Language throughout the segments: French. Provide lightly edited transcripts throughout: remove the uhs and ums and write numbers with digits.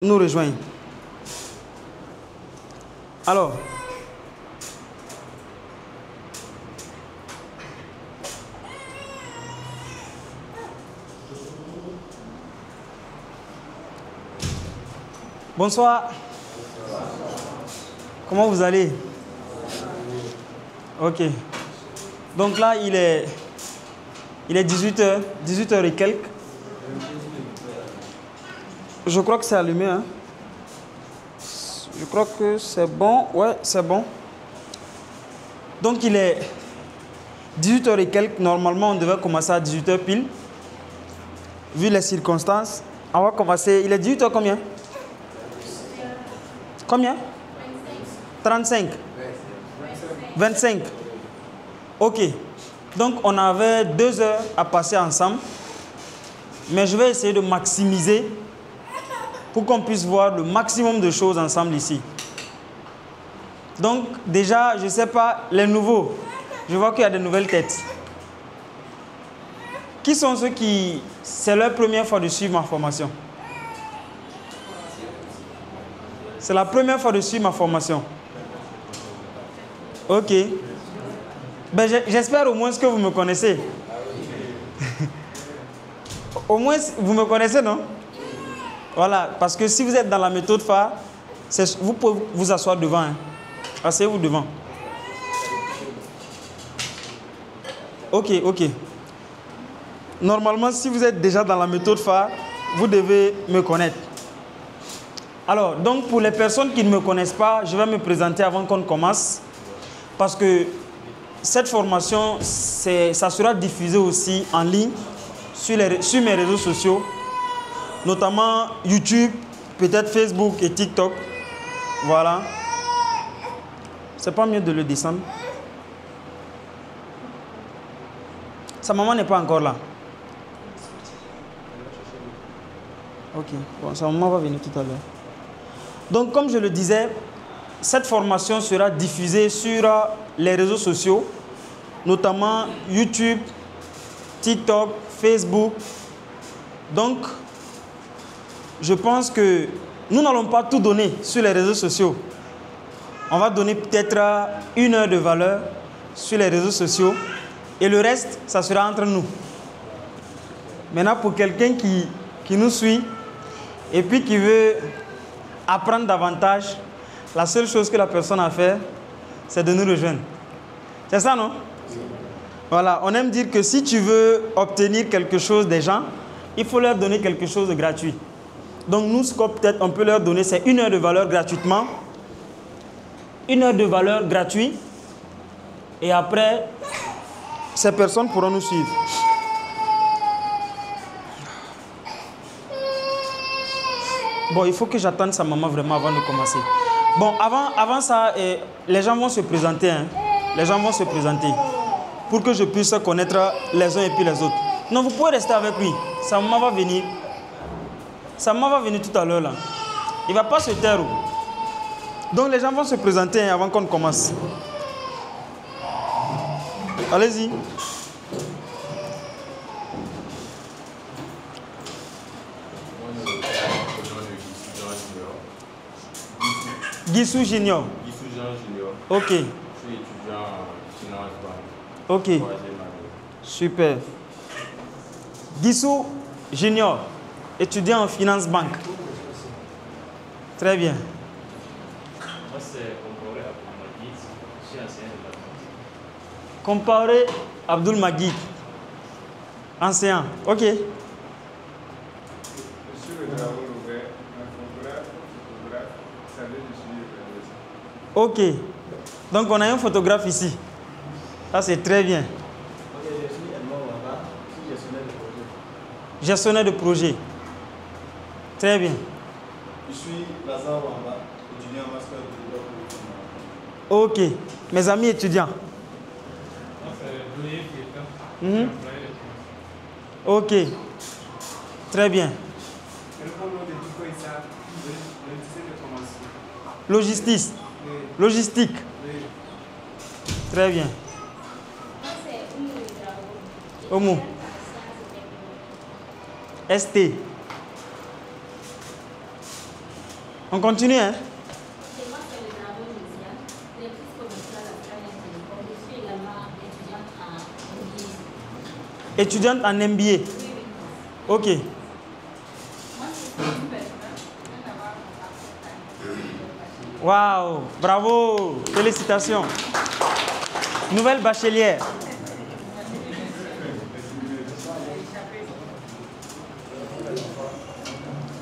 nous rejoindre. Alors, bonsoir. Comment vous allez? Ok. Donc là, il est 18h, 18h et quelques. Je crois que c'est allumé, hein? Je crois que c'est bon. Ouais, c'est bon. Donc il est 18h et quelques. Normalement, on devait commencer à 18h pile. Vu les circonstances, on va commencer. Il est 18h combien? Combien? 35. 25. Ok. Donc on avait 2 heures à passer ensemble. Mais je vais essayer de maximiser pour qu'on puisse voir le maximum de choses ensemble ici. Donc déjà, je ne sais pas, les nouveaux, je vois qu'il y a de nouvelles têtes. Qui sont ceux qui, c'est leur première fois de suivre ma formation? C'est la première fois de suivre ma formation. Ok. Ben, j'espère au moins que vous me connaissez. Au moins, vous me connaissez, non? Voilà, parce que si vous êtes dans la méthode phare, vous pouvez vous asseoir devant. Hein. Asseyez-vous devant. Ok, ok. Normalement, si vous êtes déjà dans la méthode phare, vous devez me connaître. Alors, donc pour les personnes qui ne me connaissent pas, je vais me présenter avant qu'on commence. Parce que cette formation, ça sera diffusé aussi en ligne sur mes réseaux sociaux. Notamment YouTube, peut-être Facebook et TikTok. Voilà. C'est pas mieux de le descendre. Sa maman n'est pas encore là. Ok. Bon, sa maman va venir tout à l'heure. Donc, comme je le disais, cette formation sera diffusée sur les réseaux sociaux, notamment YouTube, TikTok, Facebook. Donc, je pense que nous n'allons pas tout donner sur les réseaux sociaux. On va donner peut-être 1 heure de valeur sur les réseaux sociaux et le reste, ça sera entre nous. Maintenant, pour quelqu'un qui nous suit et puis qui veut apprendre davantage, la seule chose que la personne a à faire, c'est de nous rejoindre. C'est ça, non? Voilà, on aime dire que si tu veux obtenir quelque chose des gens, il faut leur donner quelque chose de gratuit. Donc nous, ce qu'on peut-être on peut leur donner, c'est 1 heure de valeur gratuitement. 1 heure de valeur gratuite. Et après, ces personnes pourront nous suivre. Bon, il faut que j'attende sa maman vraiment avant de commencer. Bon, avant ça, les gens vont se présenter. Hein. Les gens vont se présenter. Pour que je puisse connaître les uns et puis les autres. Non, vous pouvez rester avec lui. Sa maman va venir. Sa maman va venir tout à l'heure là. Il ne va pas se taire. Donc les gens vont se présenter avant qu'on commence. Allez-y. Guissou Junior. Guissou Jean Junior. Ok. Je suis étudiant en finance banque. Ok. Super. Guissou Junior, étudiant en finance banque. Très bien. Moi, c'est Comparé Abdul Magid. Je suis enseignant de mathématiques. Comparé Abdul Magid. Enseignant. Ok. Monsieur le drapeau ouvert, un photographe, savez, je suis le Ok. Donc, on a un photographe ici. Ça, c'est très bien. Ok, je suis Edmond Wamba, je suis gestionnaire de projet. Gestionnaire de projet. Très bien. Je suis Lazare Wamba, étudiant en master de droit public. Ok. Mes amis étudiants. Moi, c'est Louis Fietka. Mhm. Ok. Très bien. Quel est le nom de Diko Issa, le lycée de formation? Logistique. Oui. Logistique. Oui. Très bien. Omo. ST. On continue, hein? Étudiante en MBA. Ok. Waouh, bravo, félicitations. Nouvelle bachelière.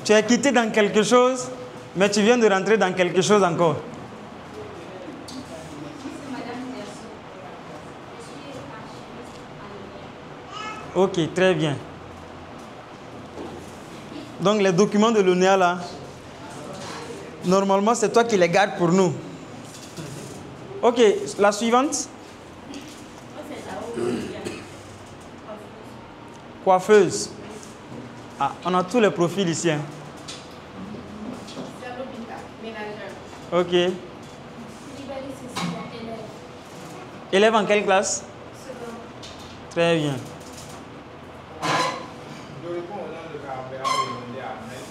Tu es quitté dans quelque chose, mais tu viens de rentrer dans quelque chose encore. Ok, très bien. Donc les documents de l'ONEA là, normalement c'est toi qui les gardes pour nous. Ok, la suivante. Coiffeuse. Ah, on a tous les profils ici. Hein. Ok. Élève en quelle classe? Très bien. Je réponds au nom de Carabéa et Ahmed,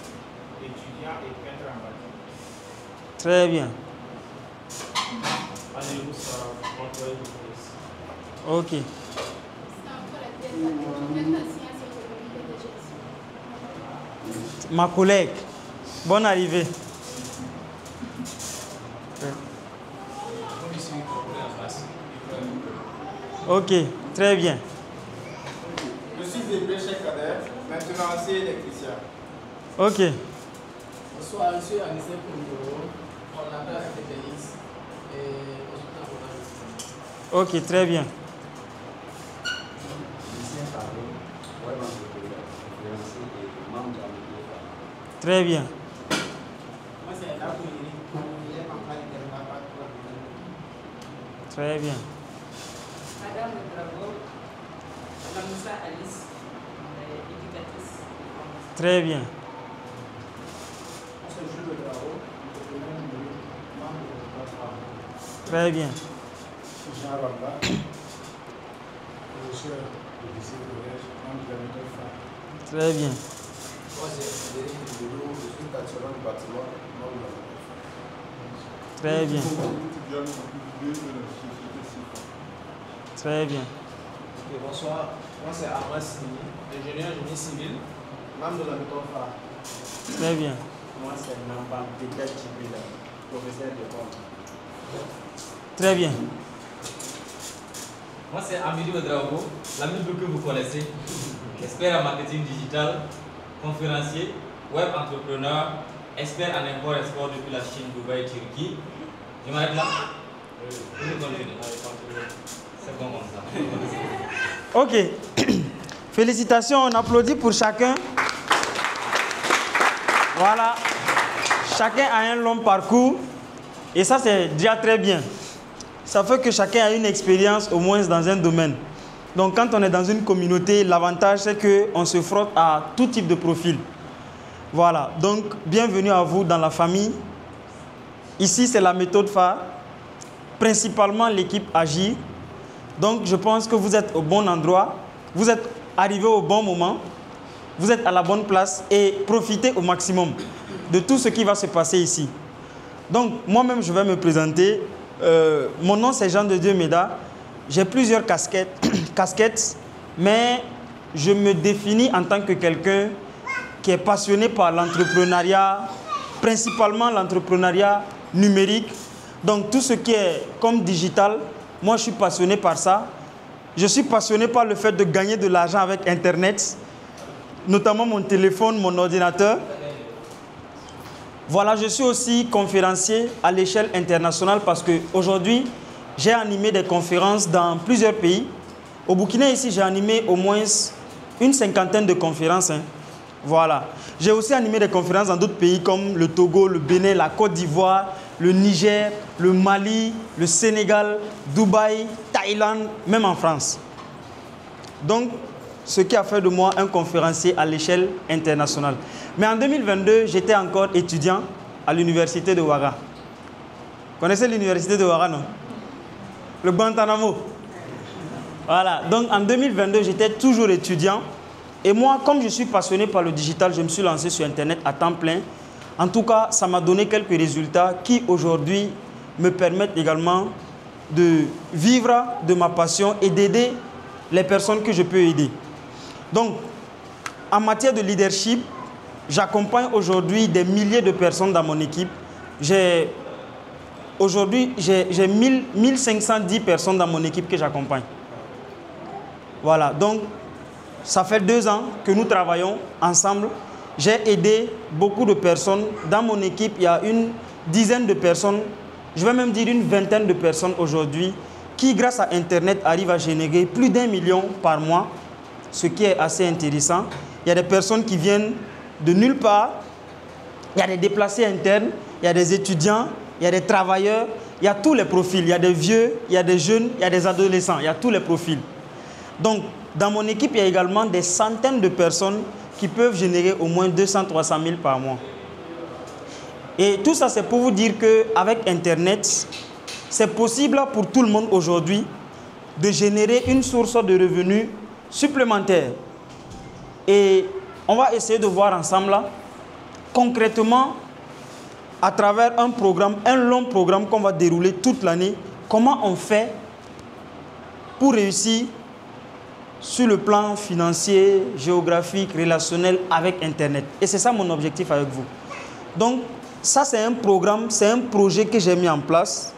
étudiant et peintre en bâtiment. Très bien. Ok. Ma collègue, bonne arrivée. Ok, très bien. Je suis Zébré Cheikh Kader, maintenancier électricien. Ok. Bonsoir, je suis Anissé Poundoro, coordinateur FTPX et Ok, très bien. Très bien. moi c'est là où il est en train de Très bien. Madame Bravo, Madame Moussa Alice, éducatrice. Très bien. Très bien. Jean Ramba, professeur du lycée collège, membre de la méthode FA. Très bien. Moi, c'est Frédéric Boulot, je suis bâtiment du bâtiment, membre de la méthode FA. Très bien. Très bien. Okay, bonsoir, moi c'est Ahmad Sini, ingénieur génie civil, membre de la méthode FA. Très bien. Moi c'est Namba Péter Chibila, professeur de compte. Très bien. Moi, c'est Amélie Ouedraogo, l'ami que vous connaissez, expert en marketing digital, conférencier, web entrepreneur, expert en import-export depuis la Chine, Dubaï, Turquie. Je m'arrête là. C'est bon comme ça. Ok. Félicitations, on applaudit pour chacun. Voilà. Chacun a un long parcours. Et ça, c'est déjà très bien. Ça fait que chacun a une expérience au moins dans un domaine. Donc quand on est dans une communauté, l'avantage c'est qu'on se frotte à tout type de profil. Voilà, donc bienvenue à vous dans la famille. Ici c'est la méthode phare, principalement l'équipe Agir. Donc je pense que vous êtes au bon endroit, vous êtes arrivé au bon moment, vous êtes à la bonne place et profitez au maximum de tout ce qui va se passer ici. Donc moi-même je vais me présenter. Mon nom c'est Jean de Dieu Méda. J'ai plusieurs casquettes, mais je me définis en tant que quelqu'un qui est passionné par l'entrepreneuriat, principalement l'entrepreneuriat numérique. Donc tout ce qui est comme digital, moi je suis passionné par ça. Je suis passionné par le fait de gagner de l'argent avec Internet, notamment mon téléphone, mon ordinateur. Voilà, je suis aussi conférencier à l'échelle internationale parce qu'aujourd'hui, j'ai animé des conférences dans plusieurs pays. Au Burkina, ici, j'ai animé au moins une cinquantaine de conférences. Hein. Voilà. J'ai aussi animé des conférences dans d'autres pays comme le Togo, le Bénin, la Côte d'Ivoire, le Niger, le Mali, le Sénégal, Dubaï, Thaïlande, même en France. Donc, ce qui a fait de moi un conférencier à l'échelle internationale. Mais en 2022, j'étais encore étudiant à l'université de Ouaga. Vous connaissez l'université de Ouaga, non? Le Guantanamo. Voilà. Donc en 2022, j'étais toujours étudiant. Et moi, comme je suis passionné par le digital, je me suis lancé sur Internet à temps plein En tout cas, ça m'a donné quelques résultats qui aujourd'hui me permettent également de vivre de ma passion et d'aider les personnes que je peux aider. Donc, en matière de leadership, j'accompagne aujourd'hui des milliers de personnes dans mon équipe. Aujourd'hui, j'ai 1510 personnes dans mon équipe que j'accompagne. Voilà, donc ça fait 2 ans que nous travaillons ensemble. J'ai aidé beaucoup de personnes. Dans mon équipe, il y a une dizaine de personnes, je vais même dire une vingtaine de personnes aujourd'hui qui, grâce à Internet, arrivent à générer plus d'1 million par mois, ce qui est assez intéressant. Il y a des personnes qui viennent de nulle part, il y a des déplacés internes, il y a des étudiants, il y a des travailleurs, il y a tous les profils. Il y a des vieux, il y a des jeunes, il y a des adolescents, il y a tous les profils. Donc, dans mon équipe, il y a également des centaines de personnes qui peuvent générer au moins 200-300 000 par mois. Et tout ça, c'est pour vous dire qu'avec Internet, c'est possible pour tout le monde aujourd'hui de générer une source de revenus supplémentaire. Et on va essayer de voir ensemble, là, concrètement, à travers un programme, un long programme qu'on va dérouler toute l'année, comment on fait pour réussir sur le plan financier, géographique, relationnel avec Internet. Et c'est ça mon objectif avec vous. Donc, ça c'est un programme, c'est un projet que j'ai mis en place.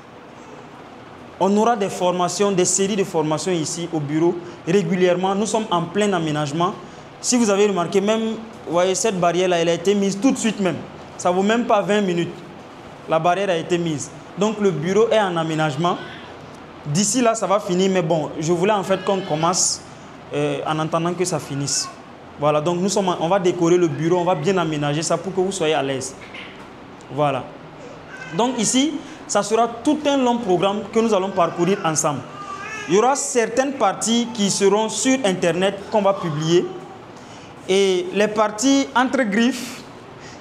On aura des formations, des séries de formations ici au bureau régulièrement. Nous sommes en plein aménagement. Si vous avez remarqué, même, vous voyez, cette barrière-là, elle a été mise tout de suite même. Ça ne vaut même pas 20 minutes. La barrière a été mise. Donc, le bureau est en aménagement. D'ici là, ça va finir. Mais bon, je voulais en fait qu'on commence en attendant que ça finisse. Voilà, donc on va décorer le bureau, on va bien aménager ça pour que vous soyez à l'aise. Voilà. Donc ici, ça sera tout un long programme que nous allons parcourir ensemble. Il y aura certaines parties qui seront sur Internet qu'on va publier. Et les parties entre griffes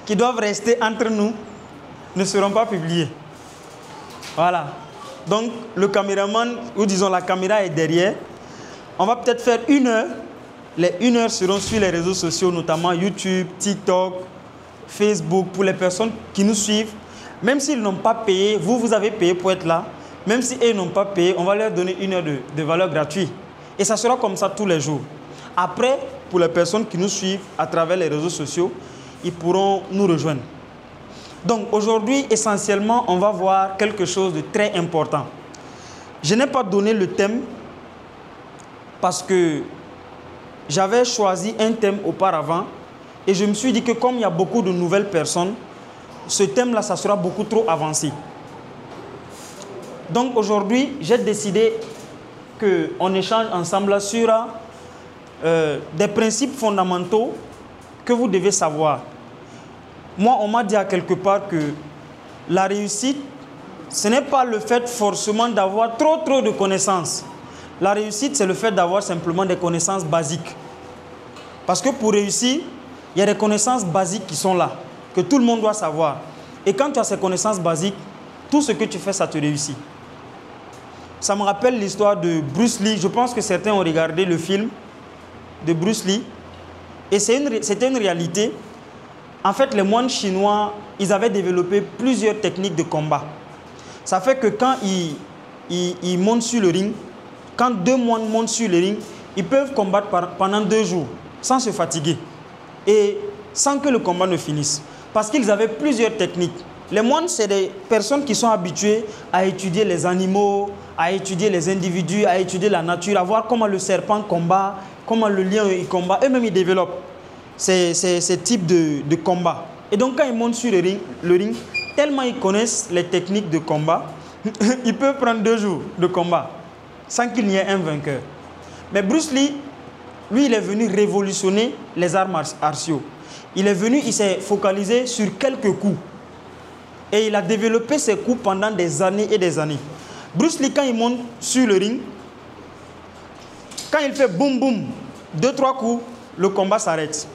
qui doivent rester entre nous ne seront pas publiées. Voilà. Donc le caméraman, ou disons la caméra est derrière. On va peut-être faire 1 heure. Les 1 heure seront sur les réseaux sociaux, notamment YouTube, TikTok, Facebook, pour les personnes qui nous suivent. Même s'ils n'ont pas payé, vous avez payé pour être là. Même si eux n'ont pas payé, on va leur donner 1 heure de valeur gratuite. Et ça sera comme ça tous les jours. Après, pour les personnes qui nous suivent à travers les réseaux sociaux, ils pourront nous rejoindre. Donc aujourd'hui, essentiellement, on va voir quelque chose de très important. Je n'ai pas donné le thème parce que j'avais choisi un thème auparavant et je me suis dit que comme il y a beaucoup de nouvelles personnes, ce thème-là, ça sera beaucoup trop avancé. Donc aujourd'hui, j'ai décidé qu'on échange ensemble sur des principes fondamentaux que vous devez savoir. Moi, on m'a dit à quelque part que la réussite, ce n'est pas le fait forcément d'avoir trop de connaissances. La réussite, c'est le fait d'avoir simplement des connaissances basiques. Parce que pour réussir, il y a des connaissances basiques qui sont là, que tout le monde doit savoir. Et quand tu as ces connaissances basiques, tout ce que tu fais, ça te réussit. Ça me rappelle l'histoire de Bruce Lee. Je pense que certains ont regardé le film de Bruce Lee. Et c'était une réalité. En fait, les moines chinois, ils avaient développé plusieurs techniques de combat. Ça fait que quand ils montent sur le ring, quand 2 moines montent sur le ring, ils peuvent combattre pendant 2 jours, sans se fatiguer. Et sans que le combat ne finisse. Parce qu'ils avaient plusieurs techniques. Les moines, c'est des personnes qui sont habituées à étudier les animaux, à étudier les individus, à étudier la nature, à voir comment le serpent combat, comment le lion il combat. Eux-mêmes, ils développent ces types de combat. Et donc, quand ils montent sur le ring, tellement ils connaissent les techniques de combat, ils peuvent prendre 2 jours de combat sans qu'il n'y ait un vainqueur. Mais Bruce Lee, lui, il est venu révolutionner les arts martiaux. Il s'est focalisé sur quelques coups. Et il a développé ses coups pendant des années et des années. Bruce Lee, quand il monte sur le ring, quand il fait boum boum, 2-3 coups, le combat s'arrête.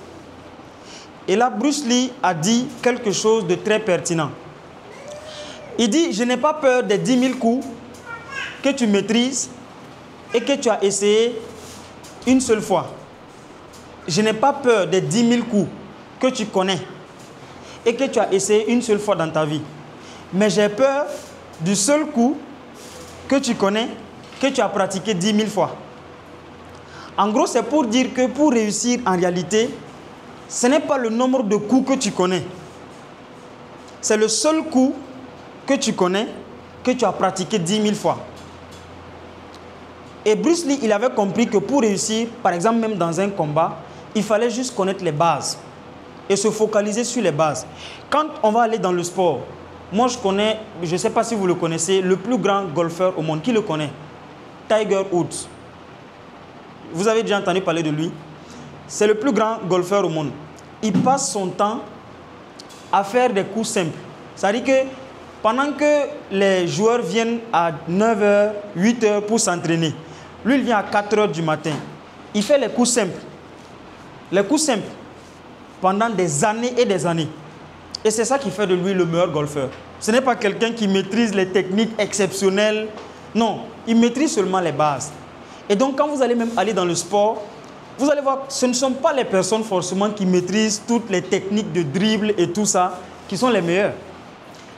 Et là, Bruce Lee a dit quelque chose de très pertinent. Il dit, je n'ai pas peur des 10 000 coups que tu maîtrises et que tu as essayé une seule fois. Je n'ai pas peur des 10 000 coups que tu connais et que tu as essayé une seule fois dans ta vie. Mais j'ai peur du seul coup que tu connais, que tu as pratiqué 10 000 fois. En gros, c'est pour dire que pour réussir en réalité, ce n'est pas le nombre de coups que tu connais. C'est le seul coup que tu connais, que tu as pratiqué 10 000 fois. Et Bruce Lee, il avait compris que pour réussir, par exemple même dans un combat, il fallait juste connaître les bases et se focaliser sur les bases. Quand on va aller dans le sport, moi je connais, je ne sais pas si vous le connaissez, le plus grand golfeur au monde. Qui le connaît? Tiger Woods. Vous avez déjà entendu parler de lui? C'est le plus grand golfeur au monde. Il passe son temps à faire des coups simples. C'est-à-dire que pendant que les joueurs viennent à 9h, 8h pour s'entraîner, lui il vient à 4h du matin. Il fait les coups simples. Les coups simples pendant des années et des années. Et c'est ça qui fait de lui le meilleur golfeur. Ce n'est pas quelqu'un qui maîtrise les techniques exceptionnelles. Non, il maîtrise seulement les bases. Et donc quand vous allez même aller dans le sport, vous allez voir, ce ne sont pas les personnes forcément qui maîtrisent toutes les techniques de dribble et tout ça qui sont les meilleurs.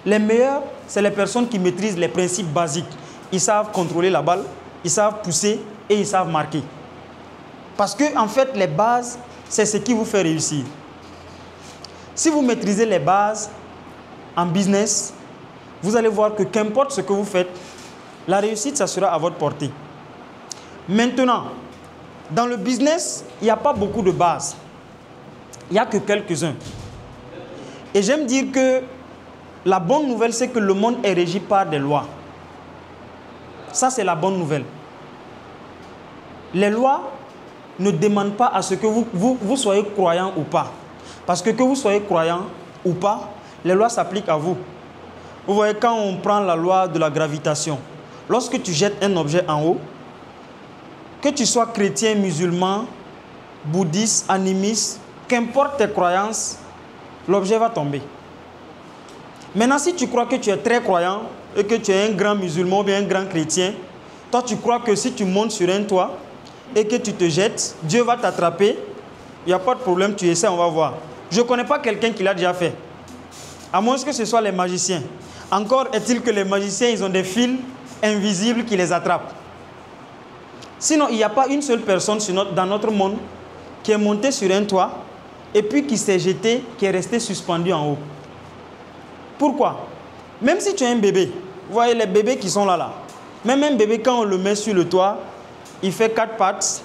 Les meilleurs, c'est les personnes qui maîtrisent les principes basiques. Ils savent contrôler la balle, ils savent pousser et ils savent marquer. Parce que en fait, les bases, c'est ce qui vous fait réussir. Si vous maîtrisez les bases en business, vous allez voir que qu'importe ce que vous faites, la réussite, ça sera à votre portée. Maintenant, dans le business, il n'y a pas beaucoup de bases. Il n'y a que quelques-uns. Et j'aime dire que la bonne nouvelle, c'est que le monde est régi par des lois. Ça, c'est la bonne nouvelle. Les lois ne demandent pas à ce que vous soyez croyant ou pas. Parce que vous soyez croyant ou pas, les lois s'appliquent à vous. Vous voyez, quand on prend la loi de la gravitation, lorsque tu jettes un objet en haut, que tu sois chrétien, musulman, bouddhiste, animiste, qu'importe tes croyances, l'objet va tomber. Maintenant, si tu crois que tu es très croyant et que tu es un grand musulman ou bien un grand chrétien, toi tu crois que si tu montes sur un toit et que tu te jettes, Dieu va t'attraper, il n'y a pas de problème, tu essaies, on va voir. Je ne connais pas quelqu'un qui l'a déjà fait, à moins que ce soit les magiciens. Encore est-il que les magiciens, ils ont des fils invisibles qui les attrapent. Sinon, il n'y a pas une seule personne dans notre monde qui est montée sur un toit et puis qui s'est jeté, qui est resté suspendu en haut. Pourquoi? Même si tu es un bébé, vous voyez les bébés qui sont là. Même un bébé, quand on le met sur le toit, il fait 4 pattes.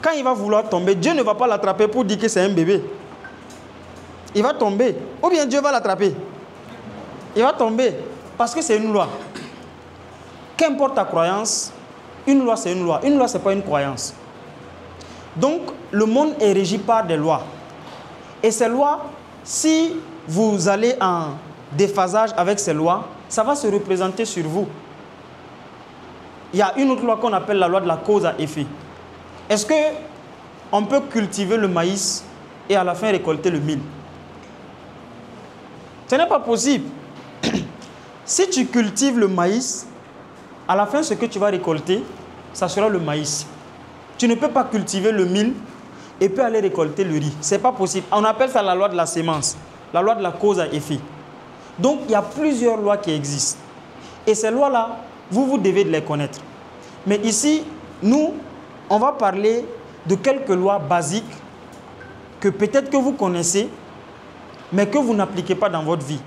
Quand il va vouloir tomber, Dieu ne va pas l'attraper pour dire que c'est un bébé. Il va tomber. Ou bien Dieu va l'attraper. Il va tomber. Parce que c'est une loi. Qu'importe ta croyance, une loi, c'est une loi. Une loi, ce n'est pas une croyance. Donc, le monde est régi par des lois. Et ces lois, si vous allez en déphasage avec ces lois, ça va se représenter sur vous. Il y a une autre loi qu'on appelle la loi de la cause à effet. Est-ce qu'on peut cultiver le maïs et à la fin récolter le mil? Ce n'est pas possible. Si tu cultives le maïs, à la fin, ce que tu vas récolter, ça sera le maïs. Tu ne peux pas cultiver le mil et puis aller récolter le riz. Ce n'est pas possible. On appelle ça la loi de la sémence, la loi de la cause à effet. Donc, il y a plusieurs lois qui existent. Et ces lois-là, vous devez de les connaître. Mais ici, nous, on va parler de quelques lois basiques que peut-être que vous connaissez, mais que vous n'appliquez pas dans votre vie.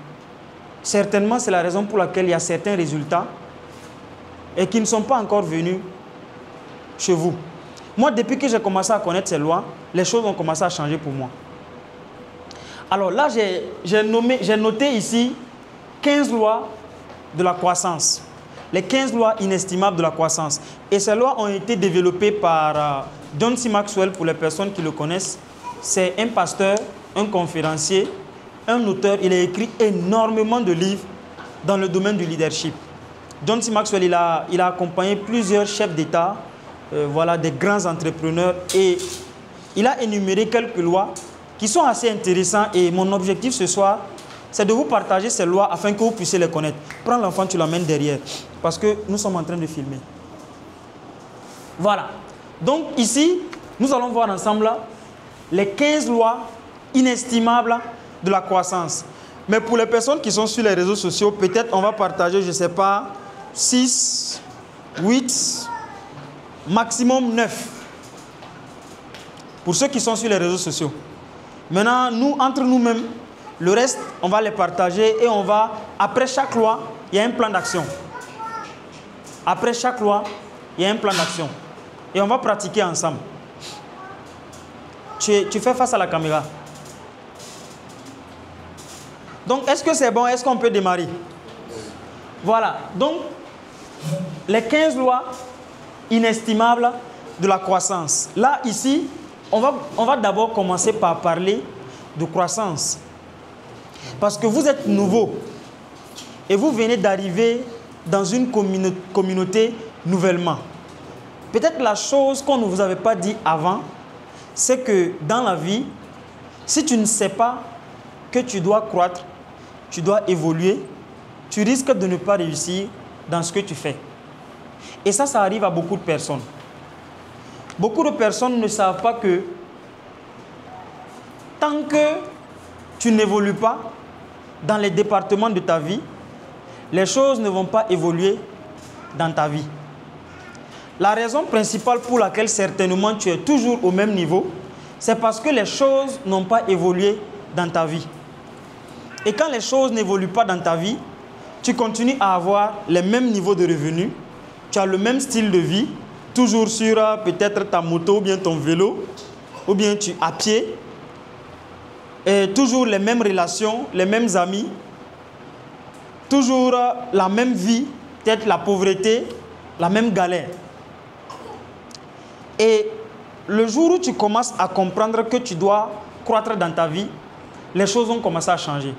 Certainement, c'est la raison pour laquelle il y a certains résultats et qui ne sont pas encore venus chez vous. Moi, depuis que j'ai commencé à connaître ces lois, les choses ont commencé à changer pour moi. Alors là, j'ai noté ici 15 lois de la croissance. Les 15 lois inestimables de la croissance. Et ces lois ont été développées par John C. Maxwell, pour les personnes qui le connaissent. C'est un pasteur, un conférencier, un auteur. Il a écrit énormément de livres dans le domaine du leadership. John C. Maxwell, il a accompagné plusieurs chefs d'État, voilà, des grands entrepreneurs. Et il a énuméré quelques lois qui sont assez intéressantes. Et mon objectif ce soir, c'est de vous partager ces lois afin que vous puissiez les connaître. Prends l'enfant, tu l'amènes derrière. Parce que nous sommes en train de filmer. Voilà. Donc ici, nous allons voir ensemble les 15 lois inestimables de la croissance. Mais pour les personnes qui sont sur les réseaux sociaux, peut-être on va partager, je ne sais pas, 6, 8, maximum 9. Pour ceux qui sont sur les réseaux sociaux. Maintenant, nous, entre nous-mêmes, le reste, on va les partager et on va, après chaque loi, il y a un plan d'action. Après chaque loi, il y a un plan d'action. Et on va pratiquer ensemble. Tu fais face à la caméra. Donc, est-ce que c'est bon? Est-ce qu'on peut démarrer? Voilà. Donc, les 15 lois inestimables de la croissance. Là, ici, on va d'abord commencer par parler de croissance. Parce que vous êtes nouveau et vous venez d'arriver dans une communauté nouvellement. Peut-être la chose qu'on ne vous avait pas dit avant, c'est que dans la vie, si tu ne sais pas que tu dois croître, tu dois évoluer, tu risques de ne pas réussir dans ce que tu fais. Et ça arrive à beaucoup de personnes. Beaucoup de personnes ne savent pas que tant que tu n'évolues pas dans les départements de ta vie, les choses ne vont pas évoluer dans ta vie. La raison principale pour laquelle certainement tu es toujours au même niveau, c'est parce que les choses n'ont pas évolué dans ta vie. Et quand les choses n'évoluent pas dans ta vie, tu continues à avoir les mêmes niveaux de revenus, tu as le même style de vie, toujours sur peut-être ta moto ou bien ton vélo, ou bien tu es à pied, et toujours les mêmes relations, les mêmes amis, toujours la même vie, peut-être la pauvreté, la même galère. Et le jour où tu commences à comprendre que tu dois croître dans ta vie, les choses vont commencer à changer.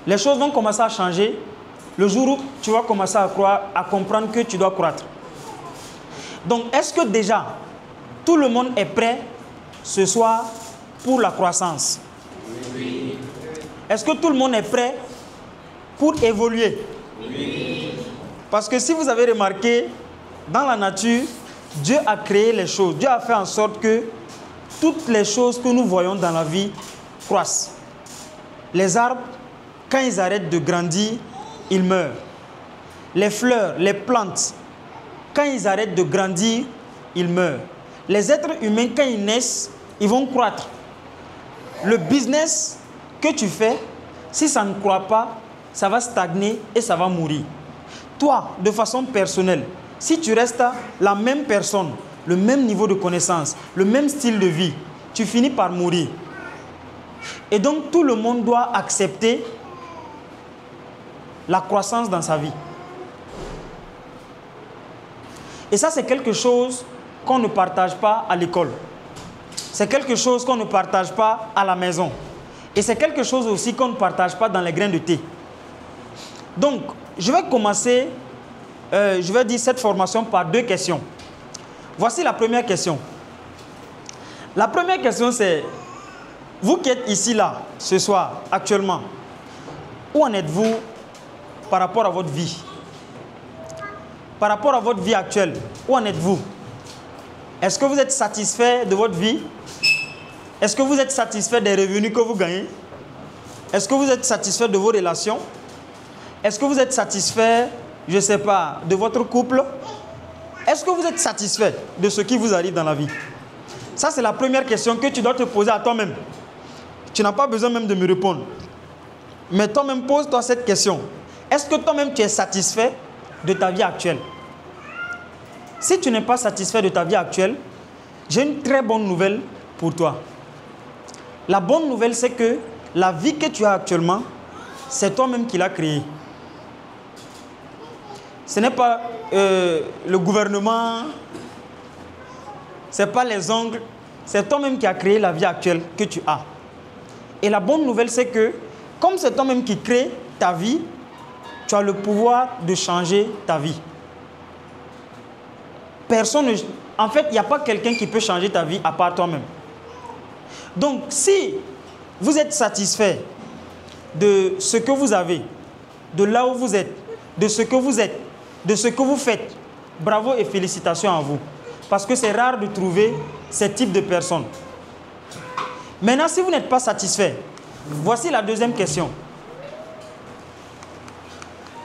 Les choses vont commencer à changer le jour où tu vas commencer à comprendre que tu dois croître. Donc, est-ce que déjà, tout le monde est prêt ce soir pour la croissance? Oui. Est-ce que tout le monde est prêt pour évoluer? Oui. Parce que si vous avez remarqué, dans la nature, Dieu a créé les choses. Dieu a fait en sorte que toutes les choses que nous voyons dans la vie croissent. Les arbres, quand ils arrêtent de grandir, ils meurent. Les fleurs, les plantes, quand ils arrêtent de grandir, ils meurent. Les êtres humains, quand ils naissent, ils vont croître. Le business que tu fais, si ça ne croît pas, ça va stagner et ça va mourir. Toi, de façon personnelle, si tu restes la même personne, le même niveau de connaissance, le même style de vie, tu finis par mourir. Et donc, tout le monde doit accepter la croissance dans sa vie. Et ça, c'est quelque chose qu'on ne partage pas à l'école. C'est quelque chose qu'on ne partage pas à la maison. Et c'est quelque chose aussi qu'on ne partage pas dans les grains de thé. Donc, je vais commencer, je vais dire cette formation par 2 questions. Voici la première question. La première question, c'est, vous qui êtes ici, là, ce soir, actuellement, où en êtes-vous par rapport à votre vie? Par rapport à votre vie actuelle, où en êtes-vous? Est-ce que vous êtes satisfait de votre vie? Est-ce que vous êtes satisfait des revenus que vous gagnez? Est-ce que vous êtes satisfait de vos relations? Est-ce que vous êtes satisfait, je ne sais pas, de votre couple? Est-ce que vous êtes satisfait de ce qui vous arrive dans la vie? Ça, c'est la première question que tu dois te poser à toi-même. Tu n'as pas besoin même de me répondre. Mais toi-même, pose-toi cette question. Est-ce que toi-même, tu es satisfait de ta vie actuelle? Si tu n'es pas satisfait de ta vie actuelle, j'ai une très bonne nouvelle pour toi. La bonne nouvelle, c'est que la vie que tu as actuellement, c'est toi-même qui l'as créée. Ce n'est pas le gouvernement, ce n'est pas les ongles, c'est toi-même qui as créé la vie actuelle que tu as. Et la bonne nouvelle, c'est que, comme c'est toi-même qui crée ta vie, tu as le pouvoir de changer ta vie. Personne ne... En fait, il n'y a pas quelqu'un qui peut changer ta vie à part toi-même. Donc, si vous êtes satisfait de ce que vous avez, de là où vous êtes, de ce que vous êtes, de ce que vous faites, bravo et félicitations à vous. Parce que c'est rare de trouver ces types de personnes. Maintenant, si vous n'êtes pas satisfait, voici la deuxième question.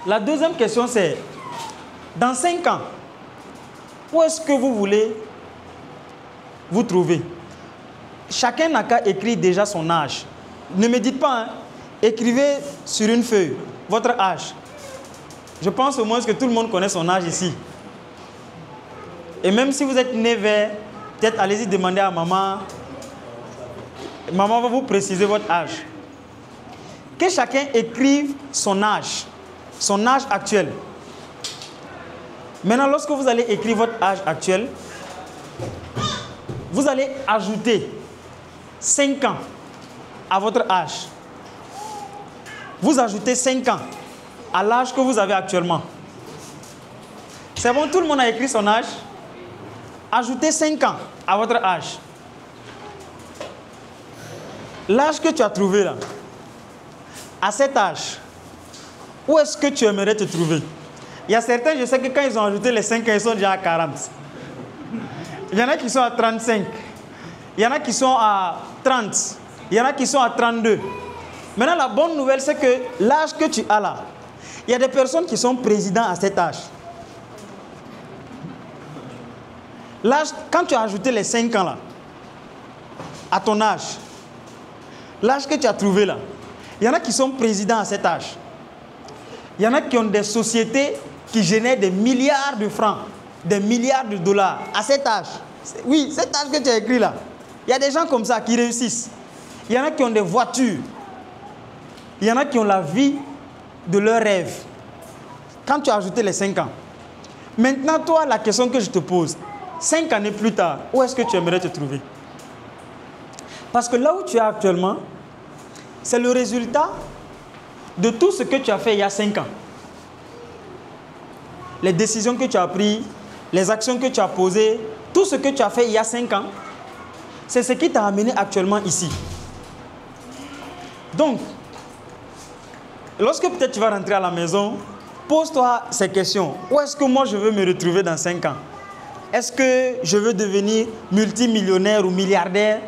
La deuxième question, c'est, dans 5 ans, où est-ce que vous voulez vous trouver? Chacun n'a qu'à écrire déjà son âge. Ne me dites pas, hein, écrivez sur une feuille votre âge. Je pense au moins que tout le monde connaît son âge ici. Et même si vous êtes né vers, peut-être allez-y demander à maman. Maman va vous préciser votre âge. Que chacun écrive son âge actuel. Maintenant, lorsque vous allez écrire votre âge actuel, vous allez ajouter 5 ans à votre âge. Vous ajoutez 5 ans à l'âge que vous avez actuellement. C'est bon, tout le monde a écrit son âge? Ajoutez 5 ans à votre âge. L'âge que tu as trouvé là, à cet âge, où est-ce que tu aimerais te trouver? Il y a certains, je sais que quand ils ont ajouté les 5 ans, ils sont déjà à 40. Il y en a qui sont à 35. Il y en a qui sont à 30. Il y en a qui sont à 32. Maintenant, la bonne nouvelle, c'est que l'âge que tu as là, il y a des personnes qui sont présidents à cet âge. L'âge, quand tu as ajouté les 5 ans là, à ton âge, l'âge que tu as trouvé là, il y en a qui sont présidents à cet âge. Il y en a qui ont des sociétés qui génèrent des milliards de francs, des milliards de dollars à cet âge. Oui, cet âge que tu as écrit là. Il y a des gens comme ça qui réussissent. Il y en a qui ont des voitures. Il y en a qui ont la vie de leurs rêves. Quand tu as ajouté les 5 ans. Maintenant, toi, la question que je te pose, 5 années plus tard, où est-ce que tu aimerais te trouver? Parce que là où tu es actuellement, c'est le résultat de tout ce que tu as fait il y a 5 ans. Les décisions que tu as prises, les actions que tu as posées, tout ce que tu as fait il y a 5 ans, c'est ce qui t'a amené actuellement ici. Donc, lorsque peut-être tu vas rentrer à la maison, pose-toi ces questions. Où est-ce que moi je veux me retrouver dans 5 ans? Est-ce que je veux devenir multimillionnaire ou milliardaire?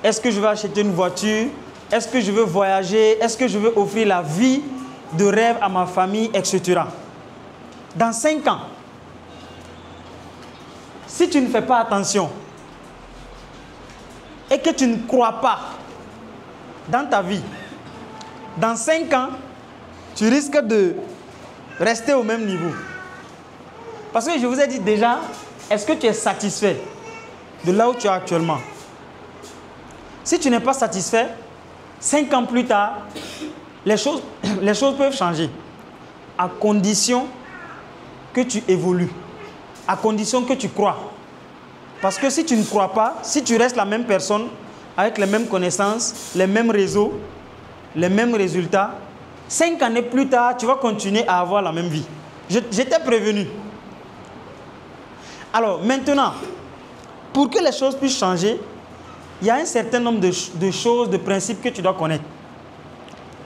Est-ce que je veux acheter une voiture? Est-ce que je veux voyager? Est-ce que je veux offrir la vie de rêve à ma famille, etc. Dans 5 ans, si tu ne fais pas attention et que tu ne crois pas dans ta vie, dans 5 ans, tu risques de rester au même niveau. Parce que je vous ai dit déjà, est-ce que tu es satisfait de là où tu es actuellement? Si tu n'es pas satisfait, 5 ans plus tard, les choses peuvent changer. À condition que tu évolues. À condition que tu crois. Parce que si tu ne crois pas, si tu restes la même personne, avec les mêmes connaissances, les mêmes réseaux, les mêmes résultats, 5 années plus tard, tu vas continuer à avoir la même vie. Je t'ai prévenu. Alors maintenant, pour que les choses puissent changer, il y a un certain nombre de choses, de principes que tu dois connaître.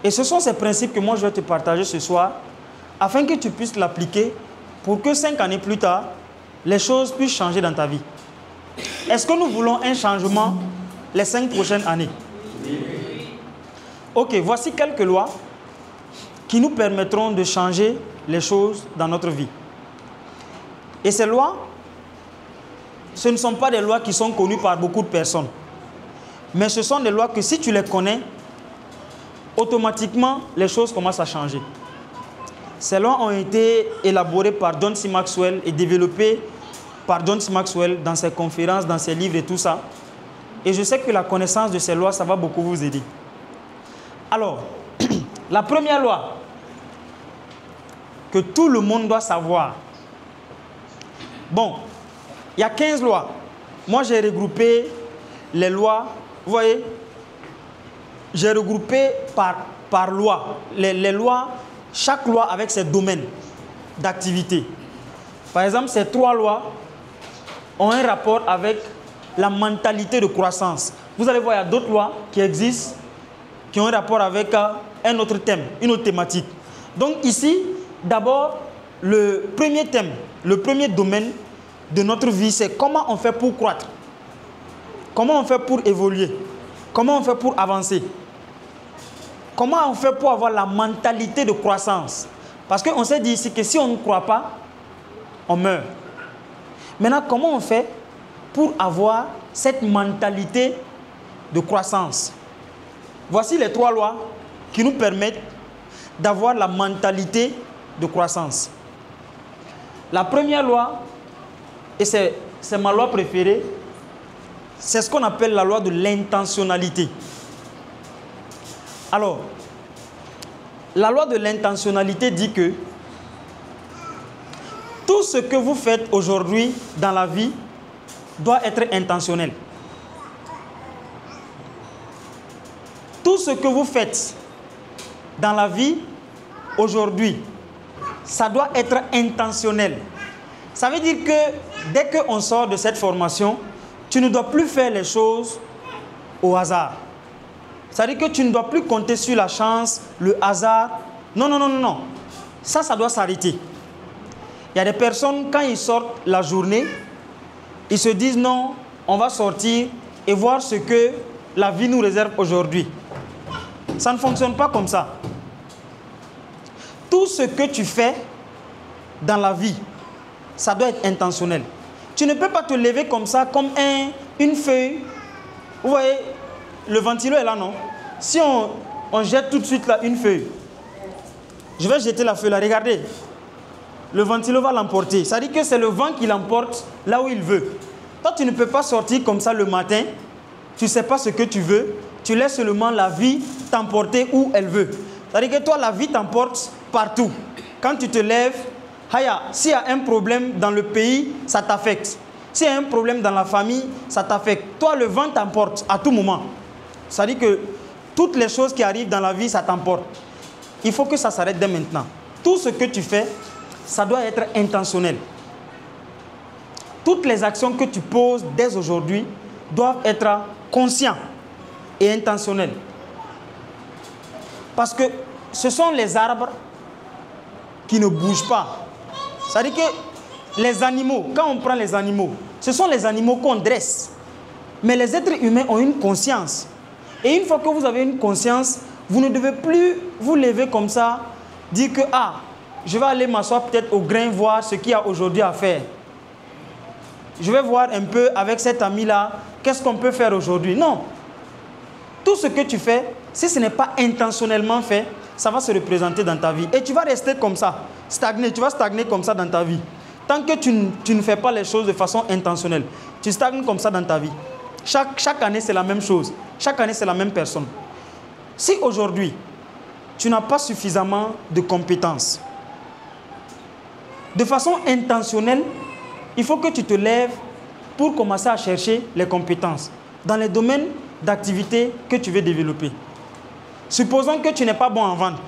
Et ce sont ces principes que moi je vais te partager ce soir, afin que tu puisses l'appliquer pour que 5 années plus tard, les choses puissent changer dans ta vie. Est-ce que nous voulons un changement les 5 prochaines années? Ok, voici quelques lois qui nous permettront de changer les choses dans notre vie. Et ces lois, ce ne sont pas des lois qui sont connues par beaucoup de personnes. Mais ce sont des lois que si tu les connais, automatiquement, les choses commencent à changer. Ces lois ont été élaborées par John C. Maxwell et développées par John C. Maxwell dans ses conférences, dans ses livres et tout ça. Et je sais que la connaissance de ces lois, ça va beaucoup vous aider. Alors, la première loi que tout le monde doit savoir. Bon, il y a 15 lois. Moi, j'ai regroupé les lois. Vous voyez, j'ai regroupé par loi. Les lois, chaque loi avec ses domaines d'activité. Par exemple, ces 3 lois ont un rapport avec la mentalité de croissance. Vous allez voir, il y a d'autres lois qui existent, qui ont un rapport avec un autre thème, une autre thématique. Donc ici, d'abord, le premier thème, le premier domaine de notre vie, c'est comment on fait pour croître. comment on fait pour évoluer? Comment on fait pour avancer? Comment on fait pour avoir la mentalité de croissance? Parce qu'on s'est dit ici que si on ne croit pas, on meurt. Maintenant, comment on fait pour avoir cette mentalité de croissance? Voici les 3 lois qui nous permettent d'avoir la mentalité de croissance. La première loi, et c'est ma loi préférée, c'est ce qu'on appelle la loi de l'intentionnalité. Alors, la loi de l'intentionnalité dit que tout ce que vous faites aujourd'hui dans la vie doit être intentionnel. Tout ce que vous faites dans la vie aujourd'hui, ça doit être intentionnel. Ça veut dire que dès qu'on sort de cette formation, tu ne dois plus faire les choses au hasard. Ça veut dire que tu ne dois plus compter sur la chance, le hasard. Non, non, non, non, non. Ça doit s'arrêter. Il y a des personnes, quand ils sortent la journée, ils se disent non, on va sortir et voir ce que la vie nous réserve aujourd'hui. Ça ne fonctionne pas comme ça. Tout ce que tu fais dans la vie, ça doit être intentionnel. Tu ne peux pas te lever comme ça, comme une feuille. Vous voyez, le ventilo est là, non? Si on jette tout de suite là une feuille, je vais jeter la feuille là, regardez. Le ventilo va l'emporter. Ça dit que c'est le vent qui l'emporte là où il veut. Toi, tu ne peux pas sortir comme ça le matin. Tu ne sais pas ce que tu veux. Tu laisses seulement la vie t'emporter où elle veut. Ça dit que toi, la vie t'emporte partout. Quand tu te lèves, s'il y a un problème dans le pays, ça t'affecte. S'il y a un problème dans la famille, ça t'affecte. Toi, le vent t'emporte à tout moment. Ça dit que toutes les choses qui arrivent dans la vie, ça t'emporte. Il faut que ça s'arrête dès maintenant. Tout ce que tu fais, ça doit être intentionnel. Toutes les actions que tu poses dès aujourd'hui doivent être conscientes et intentionnelles. Parce que ce sont les arbres qui ne bougent pas. C'est-à-dire que les animaux, quand on prend les animaux, ce sont les animaux qu'on dresse. Mais les êtres humains ont une conscience. Et une fois que vous avez une conscience, vous ne devez plus vous lever comme ça, dire que je vais aller m'asseoir peut-être au grain, voir ce qu'il y a aujourd'hui à faire. Je vais voir un peu avec cet ami-là, qu'est-ce qu'on peut faire aujourd'hui. Non. Tout ce que tu fais, si ce n'est pas intentionnellement fait, ça va se représenter dans ta vie. Et tu vas rester comme ça, stagner. Tu vas stagner comme ça dans ta vie. Tant que tu ne fais pas les choses de façon intentionnelle, tu stagnes comme ça dans ta vie. Chaque année, c'est la même chose. Chaque année, c'est la même personne. Si aujourd'hui, tu n'as pas suffisamment de compétences, de façon intentionnelle, il faut que tu te lèves pour commencer à chercher les compétences dans les domaines d'activité que tu veux développer. Supposons que tu n'es pas bon en vente.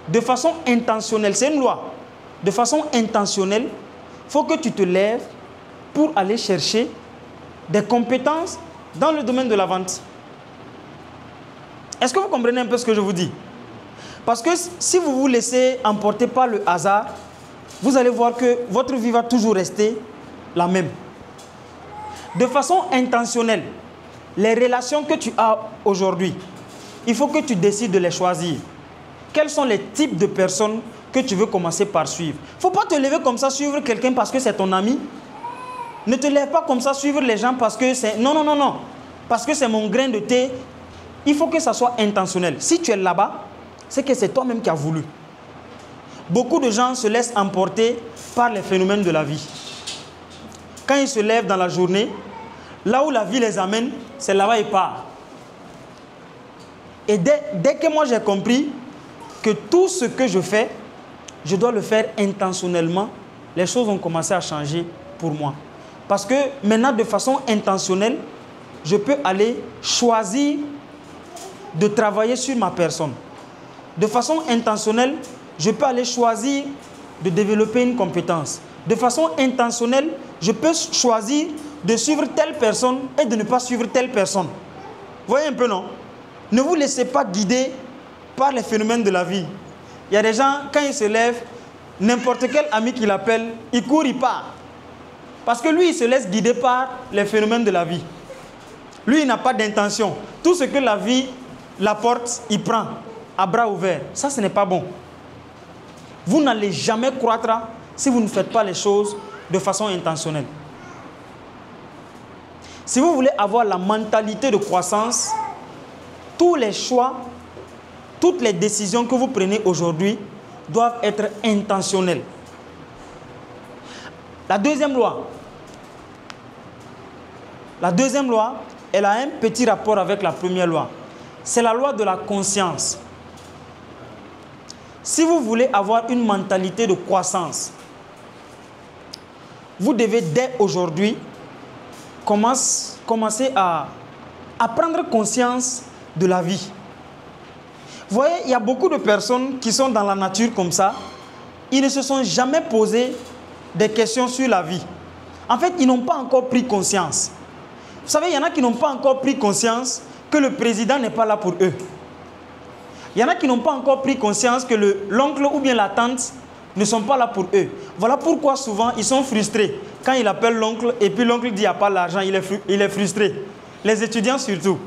De façon intentionnelle, c'est une loi. De façon intentionnelle, il faut que tu te lèves pour aller chercher des compétences dans le domaine de la vente. Est-ce que vous comprenez un peu ce que je vous dis? Parce que si vous vous laissez emporter par le hasard, vous allez voir que votre vie va toujours rester la même. De façon intentionnelle, les relations que tu as aujourd'hui, il faut que tu décides de les choisir. Quels sont les types de personnes que tu veux commencer par suivre? Il ne faut pas te lever comme ça, suivre quelqu'un parce que c'est ton ami. Ne te lève pas comme ça, suivre les gens parce que c'est... Non, non, non, non. Parce que c'est mon grain de thé. Il faut que ça soit intentionnel. Si tu es là-bas, c'est que c'est toi-même qui as voulu. Beaucoup de gens se laissent emporter par les phénomènes de la vie. Quand ils se lèvent dans la journée, là où la vie les amène, c'est là-bas ils partent. Et dès que moi j'ai compris que tout ce que je fais, je dois le faire intentionnellement, les choses ont commencé à changer pour moi. Parce que maintenant, de façon intentionnelle, je peux aller choisir de travailler sur ma personne. De façon intentionnelle, je peux aller choisir de développer une compétence. De façon intentionnelle, je peux choisir de suivre telle personne et de ne pas suivre telle personne. Vous voyez un peu, non? Ne vous laissez pas guider par les phénomènes de la vie. Il y a des gens, quand ils se lèvent, n'importe quel ami qu'il appelle, il court, il part. Parce que lui, il se laisse guider par les phénomènes de la vie. Lui, il n'a pas d'intention. Tout ce que la vie l'apporte, il prend à bras ouverts. Ça, ce n'est pas bon. Vous n'allez jamais croître si vous ne faites pas les choses de façon intentionnelle. Si vous voulez avoir la mentalité de croissance, tous les choix, toutes les décisions que vous prenez aujourd'hui doivent être intentionnelles. La deuxième loi, elle a un petit rapport avec la première loi. C'est la loi de la conscience. Si vous voulez avoir une mentalité de croissance, vous devez dès aujourd'hui commencer à prendre conscience de la vie. Vous voyez, il y a beaucoup de personnes qui sont dans la nature comme ça. Ils ne se sont jamais posé des questions sur la vie. En fait, ils n'ont pas encore pris conscience. Vous savez, il y en a qui n'ont pas encore pris conscience que le président n'est pas là pour eux. Il y en a qui n'ont pas encore pris conscience que l'oncle ou bien la tante ne sont pas là pour eux. Voilà pourquoi souvent ils sont frustrés. Quand ils appellent l'oncle et puis l'oncle dit qu'il n'y a pas l'argent, il est frustré. Les étudiants surtout.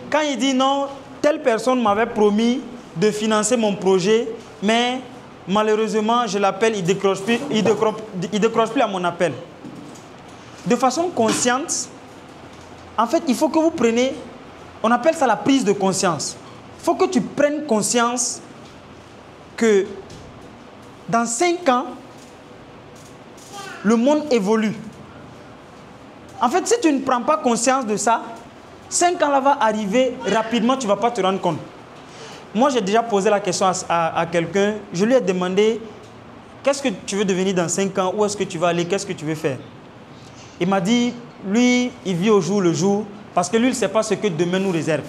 Quand il dit non, telle personne m'avait promis de financer mon projet, mais malheureusement, je l'appelle, il décroche plus à mon appel. De façon consciente, en fait, il faut que vous preniez, on appelle ça la prise de conscience. Il faut que tu prennes conscience que dans 5 ans, le monde évolue. En fait, si tu ne prends pas conscience de ça, 5 ans là va arriver rapidement, tu ne vas pas te rendre compte. Moi, j'ai déjà posé la question à quelqu'un. Je lui ai demandé, qu'est-ce que tu veux devenir dans 5 ans? Où est-ce que tu vas aller? Qu'est-ce que tu veux faire? Il m'a dit, lui, il vit au jour le jour parce que lui, il ne sait pas ce que demain nous réserve.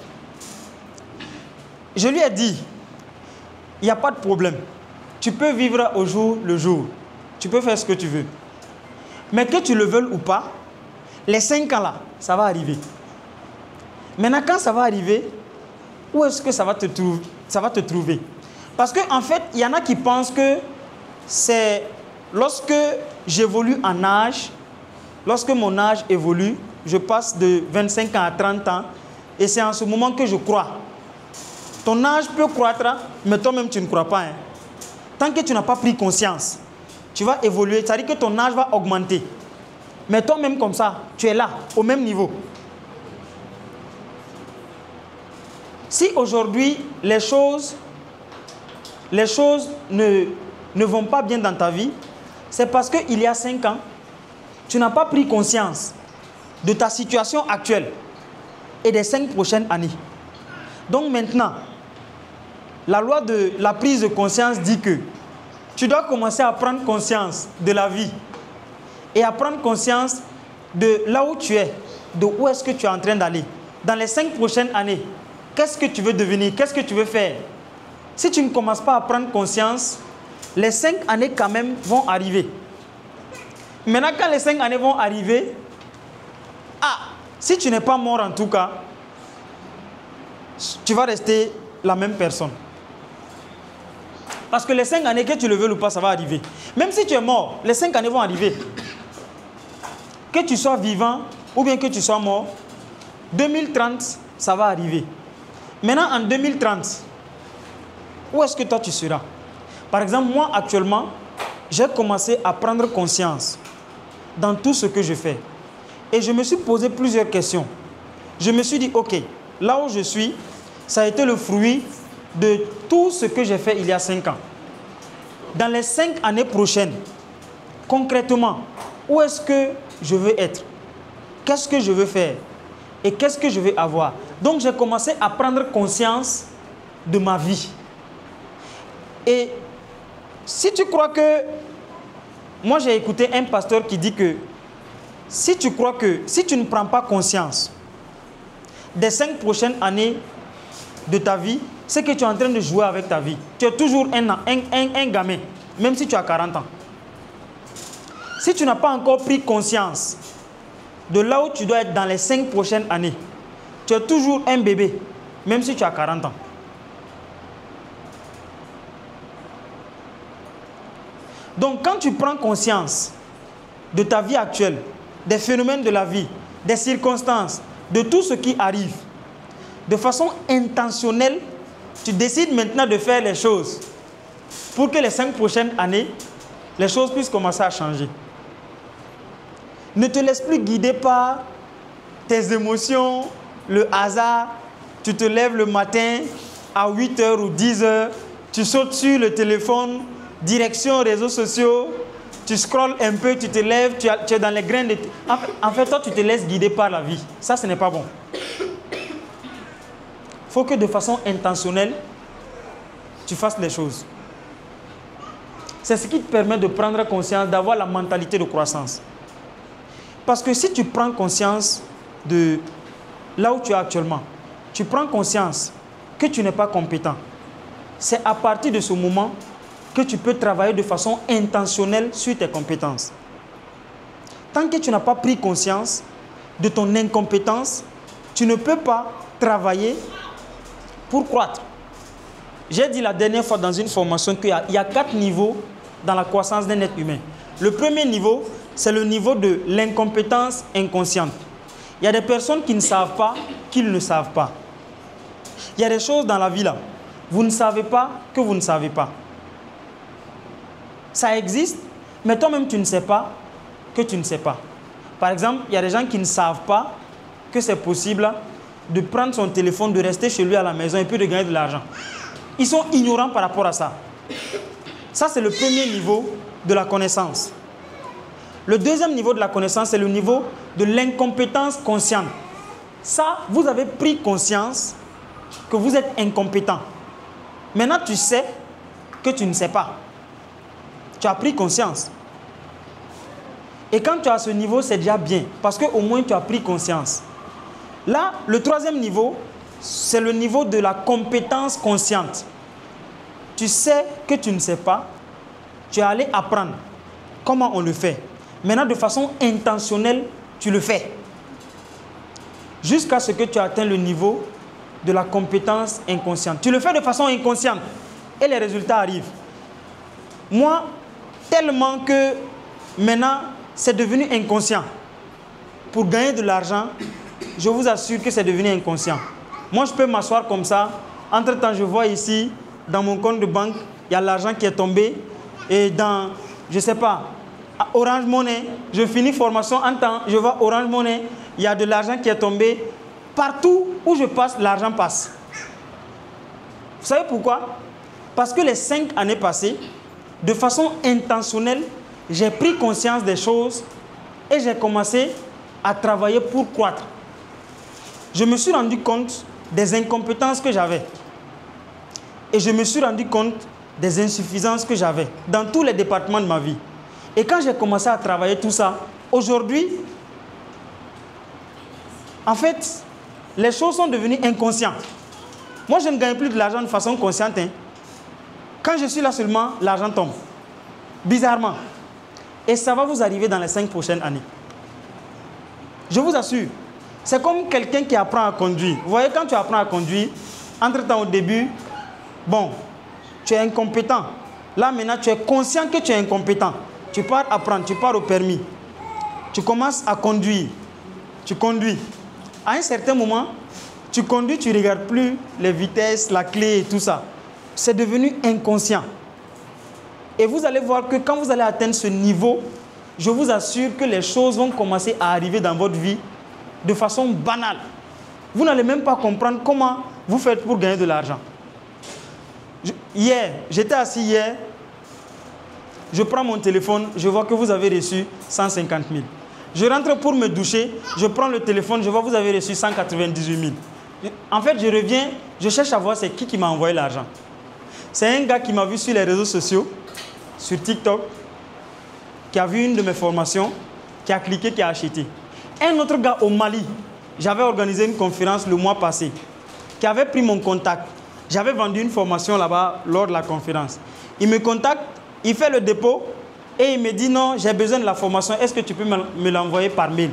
Je lui ai dit, il n'y a pas de problème. Tu peux vivre au jour le jour. Tu peux faire ce que tu veux. Mais que tu le veuilles ou pas, les 5 ans là, ça va arriver. Maintenant, quand ça va arriver, où est-ce que ça va te trouver? Parce qu'en fait, il y en a qui pensent que c'est lorsque j'évolue en âge, lorsque mon âge évolue, je passe de 25 ans à 30 ans, et c'est en ce moment que je crois. Ton âge peut croître, mais toi-même, tu ne crois pas. Hein. Tant que tu n'as pas pris conscience, tu vas évoluer, c'est-à-dire que ton âge va augmenter. Mais toi-même, comme ça, tu es là, au même niveau. Si aujourd'hui, les choses ne vont pas bien dans ta vie, c'est parce qu'il y a 5 ans, tu n'as pas pris conscience de ta situation actuelle et des 5 prochaines années. Donc maintenant, la loi de la prise de conscience dit que tu dois commencer à prendre conscience de la vie et à prendre conscience de là où tu es, de où est-ce que tu es en train d'aller. Dans les 5 prochaines années, qu'est-ce que tu veux devenir? Qu'est-ce que tu veux faire? Si tu ne commences pas à prendre conscience, les 5 années quand même vont arriver. Maintenant, quand les 5 années vont arriver, si tu n'es pas mort en tout cas, tu vas rester la même personne. Parce que les 5 années, que tu le veux ou pas, ça va arriver. Même si tu es mort, les 5 années vont arriver. Que tu sois vivant ou bien que tu sois mort, 2030, ça va arriver. Maintenant, en 2030, où est-ce que toi tu seras? Par exemple, moi actuellement, j'ai commencé à prendre conscience dans tout ce que je fais. Et je me suis posé plusieurs questions. Je me suis dit, ok, là où je suis, ça a été le fruit de tout ce que j'ai fait il y a 5 ans. Dans les 5 années prochaines, concrètement, où est-ce que je veux être? Qu'est-ce que je veux faire? Et qu'est-ce que je veux avoir? Donc, j'ai commencé à prendre conscience de ma vie. Et si tu crois que... Moi, j'ai écouté un pasteur qui dit que si tu crois que si tu ne prends pas conscience des 5 prochaines années de ta vie, c'est que tu es en train de jouer avec ta vie. Tu es toujours un gamin, même si tu as 40 ans. Si tu n'as pas encore pris conscience de là où tu dois être dans les 5 prochaines années, tu es toujours un bébé, même si tu as 40 ans. Donc, quand tu prends conscience de ta vie actuelle, des phénomènes de la vie, des circonstances, de tout ce qui arrive. De façon intentionnelle, tu décides maintenant de faire les choses pour que les 5 prochaines années, les choses puissent commencer à changer. Ne te laisse plus guider par tes émotions, le hasard. Tu te lèves le matin à 8h ou 10h, tu sautes sur le téléphone, direction réseaux sociaux, tu scrolles un peu, tu te lèves, tu es dans les graines de... En fait, toi, tu te laisses guider par la vie. Ça, ce n'est pas bon. Il faut que de façon intentionnelle, tu fasses les choses. C'est ce qui te permet de prendre conscience, d'avoir la mentalité de croissance. Parce que si tu prends conscience de là où tu es actuellement, tu prends conscience que tu n'es pas compétent, c'est à partir de ce moment que tu peux travailler de façon intentionnelle sur tes compétences. Tant que tu n'as pas pris conscience de ton incompétence, tu ne peux pas travailler pour croître. J'ai dit la dernière fois dans une formation qu'il y a 4 niveaux dans la croissance d'un être humain. Le premier niveau, c'est le niveau de l'incompétence inconsciente. Il y a des personnes qui ne savent pas qu'ils ne savent pas. Il y a des choses dans la vie là. Vous ne savez pas que vous ne savez pas. Ça existe, mais toi-même tu ne sais pas que tu ne sais pas. Par exemple, il y a des gens qui ne savent pas que c'est possible de prendre son téléphone, de rester chez lui à la maison et puis de gagner de l'argent. Ils sont ignorants par rapport à ça. Ça, c'est le premier niveau de la connaissance. Le deuxième niveau de la connaissance, c'est le niveau de l'incompétence consciente. Ça, vous avez pris conscience que vous êtes incompétent. Maintenant, tu sais que tu ne sais pas. Tu as pris conscience. Et quand tu as ce niveau, c'est déjà bien. Parce qu'au moins, tu as pris conscience. Là, le troisième niveau, c'est le niveau de la compétence consciente. Tu sais que tu ne sais pas. Tu es allé apprendre comment on le fait. Maintenant, de façon intentionnelle, tu le fais. Jusqu'à ce que tu atteignes le niveau de la compétence inconsciente. Tu le fais de façon inconsciente. Et les résultats arrivent. Moi, tellement que maintenant, c'est devenu inconscient. Pour gagner de l'argent, je vous assure que c'est devenu inconscient. Moi, je peux m'asseoir comme ça. Entre-temps, je vois ici, dans mon compte de banque, il y a l'argent qui est tombé. Et dans, je ne sais pas, Orange Money, je finis formation en temps, je vois Orange Money, il y a de l'argent qui est tombé. Partout où je passe, l'argent passe. Vous savez pourquoi? Parce que les 5 années passées, de façon intentionnelle, j'ai pris conscience des choses et j'ai commencé à travailler pour croître. Je me suis rendu compte des incompétences que j'avais. Et je me suis rendu compte des insuffisances que j'avais dans tous les départements de ma vie. Et quand j'ai commencé à travailler tout ça, aujourd'hui, en fait, les choses sont devenues inconscientes. Moi, je ne gagne plus de l'argent de façon consciente. Quand je suis là seulement, l'argent tombe. Bizarrement. Et ça va vous arriver dans les 5 prochaines années. Je vous assure. C'est comme quelqu'un qui apprend à conduire. Vous voyez, quand tu apprends à conduire, entre-temps au début, bon, tu es incompétent. Là, maintenant, tu es conscient que tu es incompétent. Tu pars apprendre, tu pars au permis. Tu commences à conduire. Tu conduis. À un certain moment, tu conduis, tu ne regardes plus les vitesses, la clé et tout ça. C'est devenu inconscient. Et vous allez voir que quand vous allez atteindre ce niveau, je vous assure que les choses vont commencer à arriver dans votre vie de façon banale. Vous n'allez même pas comprendre comment vous faites pour gagner de l'argent. J'étais assis hier, je prends mon téléphone, je vois que vous avez reçu 150 000. Je rentre pour me doucher, je prends le téléphone, je vois que vous avez reçu 198 000. En fait, je reviens, je cherche à voir c'est qui m'a envoyé l'argent. C'est un gars qui m'a vu sur les réseaux sociaux, sur TikTok, qui a vu une de mes formations, qui a cliqué, qui a acheté. Un autre gars au Mali, j'avais organisé une conférence le mois passé, qui avait pris mon contact. J'avais vendu une formation là-bas lors de la conférence. Il me contacte, il fait le dépôt et il me dit non, j'ai besoin de la formation, est-ce que tu peux me l'envoyer par mail?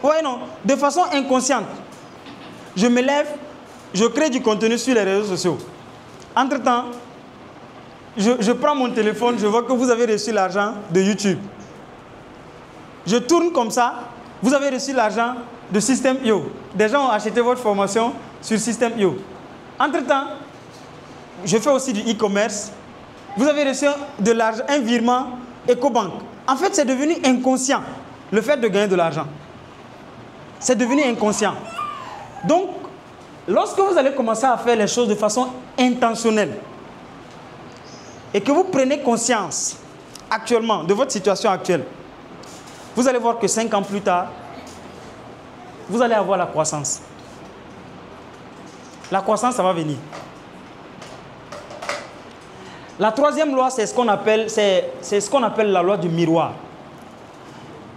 Oui, non, de façon inconsciente. Je me lève, je crée du contenu sur les réseaux sociaux. Entre-temps, je prends mon téléphone, je vois que vous avez reçu l'argent de YouTube. Je tourne comme ça. Vous avez reçu l'argent de System.io. Des gens ont acheté votre formation sur System.io. Entre-temps, je fais aussi du e-commerce. Vous avez reçu de l'argent, un virement EcoBank. En fait, c'est devenu inconscient, le fait de gagner de l'argent. C'est devenu inconscient. Donc, lorsque vous allez commencer à faire les choses de façon intentionnelle et que vous prenez conscience actuellement de votre situation actuelle, vous allez voir que 5 ans plus tard, vous allez avoir la croissance. La croissance, ça va venir. La troisième loi, c'est ce qu'on appelle la loi du miroir.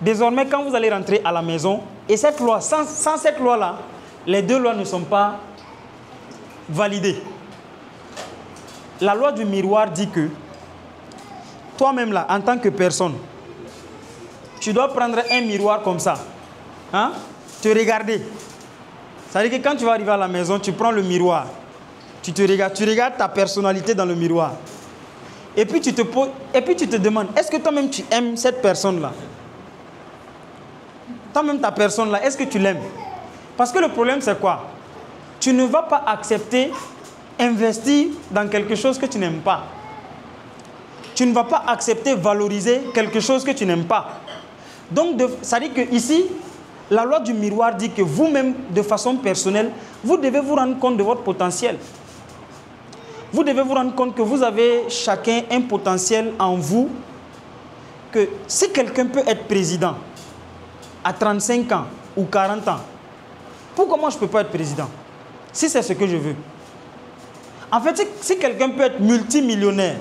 Désormais, quand vous allez rentrer à la maison, et cette loi, sans cette loi-là, les deux lois ne sont pas validées. La loi du miroir dit que toi-même là, en tant que personne, tu dois prendre un miroir comme ça, hein, te regarder. Ça veut dire que quand tu vas arriver à la maison, tu prends le miroir, tu regardes ta personnalité dans le miroir. Et puis tu te demandes, est-ce que toi-même tu aimes cette personne-là? Toi-même ta personne-là, est-ce que tu l'aimes? Parce que le problème c'est quoi? Tu ne vas pas accepter investir dans quelque chose que tu n'aimes pas. Tu ne vas pas accepter valoriser quelque chose que tu n'aimes pas. Donc, ça dit que ici, la loi du miroir dit que vous-même, de façon personnelle, vous devez vous rendre compte de votre potentiel. Vous devez vous rendre compte que vous avez chacun un potentiel en vous, que si quelqu'un peut être président à 35 ans ou 40 ans, pourquoi moi je ne peux pas être président? Si c'est ce que je veux. En fait, si quelqu'un peut être multimillionnaire,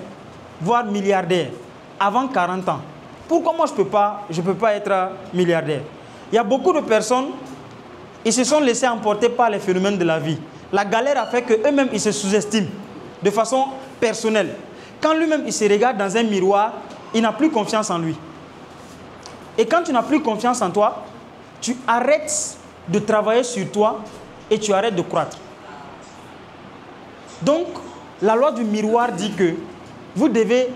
voire milliardaire, avant 40 ans, pourquoi moi je ne peux pas être milliardaire? Il y a beaucoup de personnes, ils se sont laissés emporter par les phénomènes de la vie. La galère a fait qu'eux-mêmes, ils se sous-estiment de façon personnelle. Quand lui-même, il se regarde dans un miroir, il n'a plus confiance en lui. Et quand tu n'as plus confiance en toi, tu arrêtes de travailler sur toi et tu arrêtes de croître. Donc, la loi du miroir dit que vous devez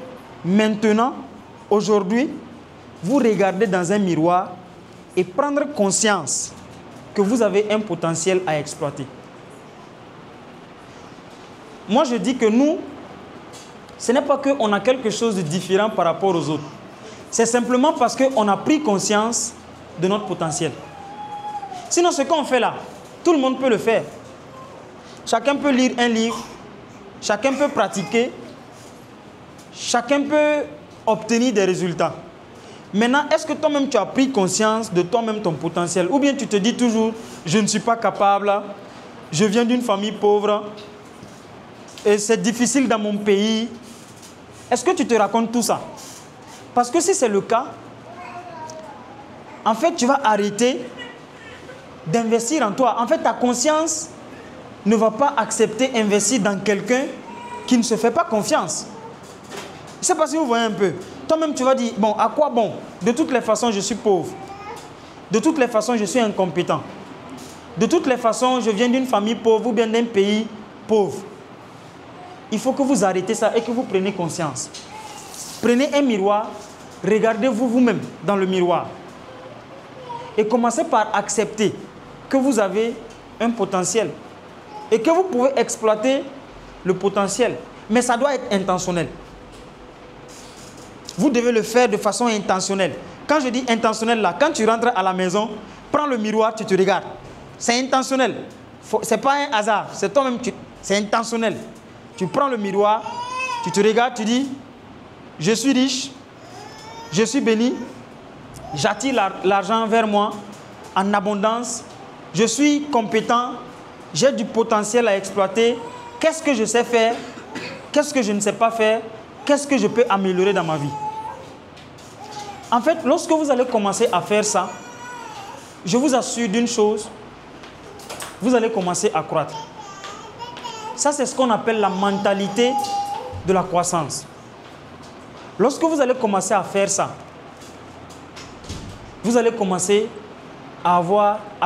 maintenant, aujourd'hui, vous regarder dans un miroir et prendre conscience que vous avez un potentiel à exploiter. Moi, je dis que nous, ce n'est pas qu'on a quelque chose de différent par rapport aux autres. C'est simplement parce qu'on a pris conscience de notre potentiel. Sinon, ce qu'on fait là, tout le monde peut le faire. Chacun peut lire un livre, chacun peut pratiquer, chacun peut obtenir des résultats. Maintenant, est-ce que toi-même tu as pris conscience de toi-même ton potentiel? Ou bien tu te dis toujours, je ne suis pas capable, je viens d'une famille pauvre, et c'est difficile dans mon pays. Est-ce que tu te racontes tout ça? Parce que si c'est le cas, en fait, tu vas arrêter d'investir en toi. En fait, ta conscience ne va pas accepter d'investir dans quelqu'un qui ne se fait pas confiance. Je ne sais pas si vous voyez un peu. Toi-même, tu vas dire, bon, à quoi bon? De toutes les façons, je suis pauvre. De toutes les façons, je suis incompétent. De toutes les façons, je viens d'une famille pauvre ou bien d'un pays pauvre. Il faut que vous arrêtez ça et que vous preniez conscience. Prenez un miroir, regardez-vous vous-même dans le miroir. Et commencez par accepter que vous avez un potentiel. Et que vous pouvez exploiter le potentiel. Mais ça doit être intentionnel. Vous devez le faire de façon intentionnelle. Quand je dis intentionnel là, quand tu rentres à la maison, prends le miroir, tu te regardes. C'est intentionnel. Ce n'est pas un hasard. C'est toi-même, c'est intentionnel. Tu prends le miroir, tu te regardes, tu dis, je suis riche, je suis béni, j'attire l'argent vers moi en abondance, je suis compétent, j'ai du potentiel à exploiter. Qu'est-ce que je sais faire? Qu'est-ce que je ne sais pas faire? Qu'est-ce que je peux améliorer dans ma vie? En fait, lorsque vous allez commencer à faire ça, je vous assure d'une chose, vous allez commencer à croître. Ça, c'est ce qu'on appelle la mentalité de la croissance. Lorsque vous allez commencer à faire ça, vous allez commencer à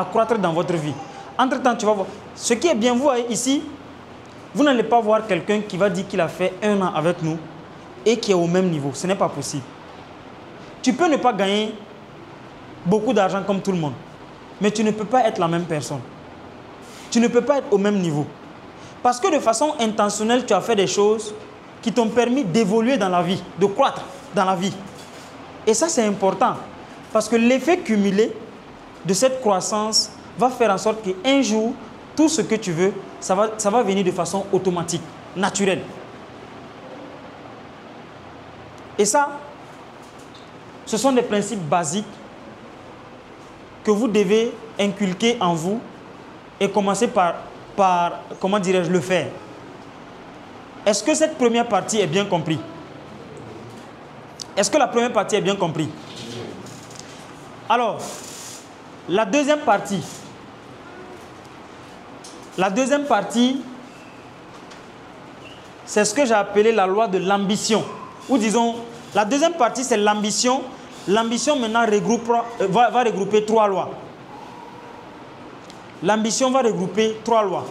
croître dans votre vie. Entre-temps, tu vas voir. Ce qui est bien, vous voyez ici, vous n'allez pas voir quelqu'un qui va dire qu'il a fait 1 an avec nous et qui est au même niveau. Ce n'est pas possible. Tu peux ne pas gagner beaucoup d'argent comme tout le monde. Mais tu ne peux pas être la même personne. Tu ne peux pas être au même niveau. Parce que de façon intentionnelle, tu as fait des choses qui t'ont permis d'évoluer dans la vie, de croître dans la vie. Et ça, c'est important. Parce que l'effet cumulé de cette croissance va faire en sorte qu'un jour, tout ce que tu veux, ça va venir de façon automatique, naturelle. Et ça, ce sont des principes basiques que vous devez inculquer en vous et commencer par comment dirais-je, le faire. Est-ce que cette première partie est bien comprise? Est-ce que la première partie est bien comprise? Alors, la deuxième partie, c'est ce que j'ai appelé la loi de l'ambition. Ou disons, la deuxième partie, c'est l'ambition. L'ambition maintenant va regrouper 3 lois. L'ambition va regrouper 3 lois.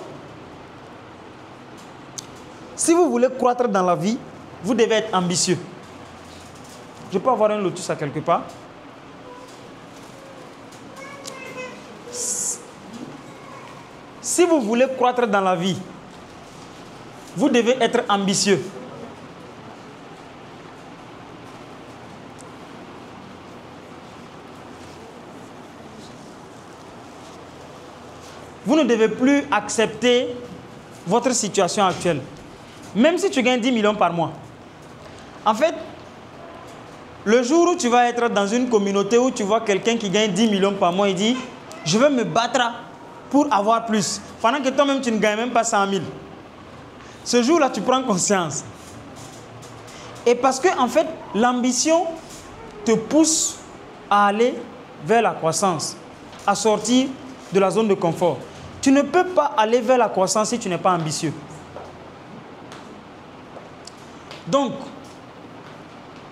Si vous voulez croître dans la vie, vous devez être ambitieux. Je peux avoir un lotus à quelque part? Si vous voulez croître dans la vie, vous devez être ambitieux. Vous ne devez plus accepter votre situation actuelle. Même si tu gagnes 10 millions par mois. En fait, le jour où tu vas être dans une communauté où tu vois quelqu'un qui gagne 10 millions par mois, il dit « Je vais me battre pour avoir plus. » Pendant que toi-même, tu ne gagnes même pas 100 000. Ce jour-là, tu prends conscience. Et parce que, en fait, l'ambition te pousse à aller vers la croissance, à sortir de la zone de confort. Tu ne peux pas aller vers la croissance si tu n'es pas ambitieux. Donc,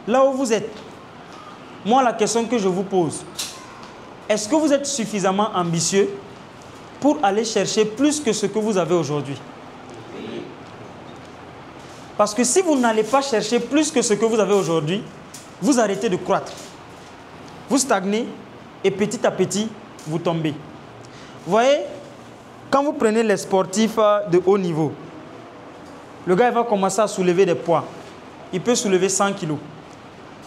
là où vous êtes, moi, la question que je vous pose, est-ce que vous êtes suffisamment ambitieux pour aller chercher plus que ce que vous avez aujourd'hui? Parce que si vous n'allez pas chercher plus que ce que vous avez aujourd'hui, vous arrêtez de croître. Vous stagnez et petit à petit, vous tombez. Vous voyez, quand vous prenez les sportifs de haut niveau, le gars il va commencer à soulever des poids. Il peut soulever 100 kilos.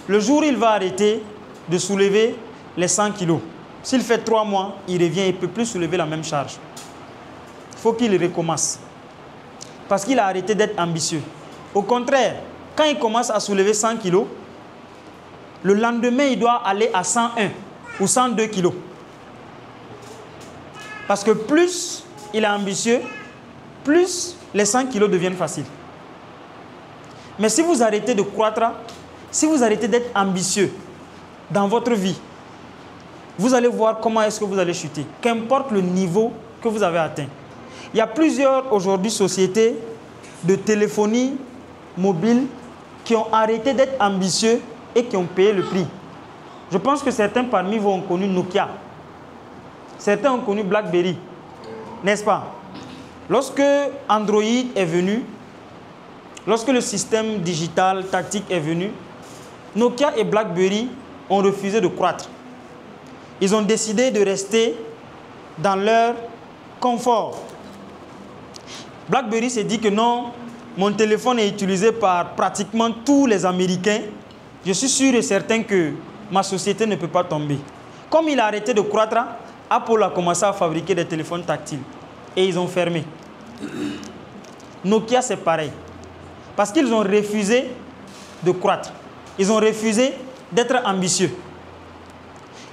Le jour où il va arrêter de soulever les 100 kilos, s'il fait 3 mois, il revient, il ne peut plus soulever la même charge. Il faut qu'il recommence. Parce qu'il a arrêté d'être ambitieux. Au contraire, quand il commence à soulever 100 kilos, le lendemain, il doit aller à 101 ou 102 kilos. Parce que plus il est ambitieux, plus les 100 kilos deviennent faciles. Mais si vous arrêtez de croître, si vous arrêtez d'être ambitieux dans votre vie, vous allez voir comment est-ce que vous allez chuter. Qu'importe le niveau que vous avez atteint. Il y a plusieurs aujourd'hui sociétés de téléphonie mobile qui ont arrêté d'être ambitieux et qui ont payé le prix. Je pense que certains parmi vous ont connu Nokia. Certains ont connu BlackBerry. N'est-ce pas? Lorsque Android est venu, lorsque le système digital tactique est venu, Nokia et BlackBerry ont refusé de croître. Ils ont décidé de rester dans leur confort. BlackBerry s'est dit que non, mon téléphone est utilisé par pratiquement tous les Américains. Je suis sûr et certain que ma société ne peut pas tomber. Comme il a arrêté de croître, Apple a commencé à fabriquer des téléphones tactiles. Et ils ont fermé. Nokia, c'est pareil. Parce qu'ils ont refusé de croître. Ils ont refusé d'être ambitieux.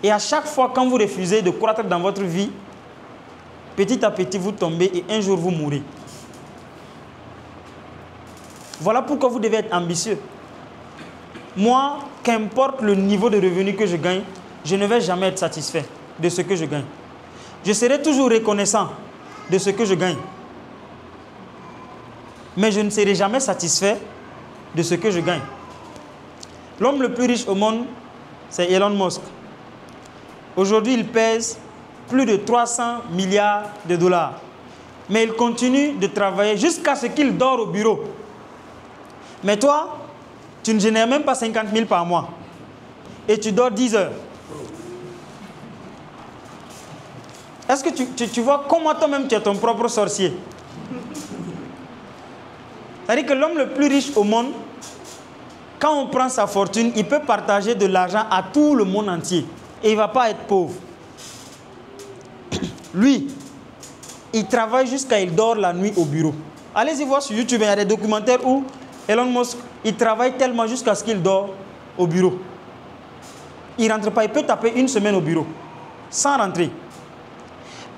Et à chaque fois, quand vous refusez de croître dans votre vie, petit à petit, vous tombez et un jour, vous mourrez. Voilà pourquoi vous devez être ambitieux. Moi, qu'importe le niveau de revenu que je gagne, je ne vais jamais être satisfait de ce que je gagne. Je serai toujours reconnaissant de ce que je gagne. Mais je ne serai jamais satisfait de ce que je gagne. L'homme le plus riche au monde, c'est Elon Musk. Aujourd'hui, il pèse plus de 300 milliards de dollars. Mais il continue de travailler jusqu'à ce qu'il dort au bureau. Mais toi, tu ne génères même pas 50 000 par mois. Et tu dors 10 heures. Est-ce que tu vois comment toi-même tu es ton propre sorcier? C'est-à-dire que l'homme le plus riche au monde, quand on prend sa fortune, il peut partager de l'argent à tout le monde entier. Et il ne va pas être pauvre. Lui, il travaille jusqu'à il dort la nuit au bureau. Allez-y voir sur YouTube, il y a des documentaires où Elon Musk, il travaille tellement jusqu'à ce qu'il dort au bureau. Il ne rentre pas, il peut taper une semaine au bureau, sans rentrer.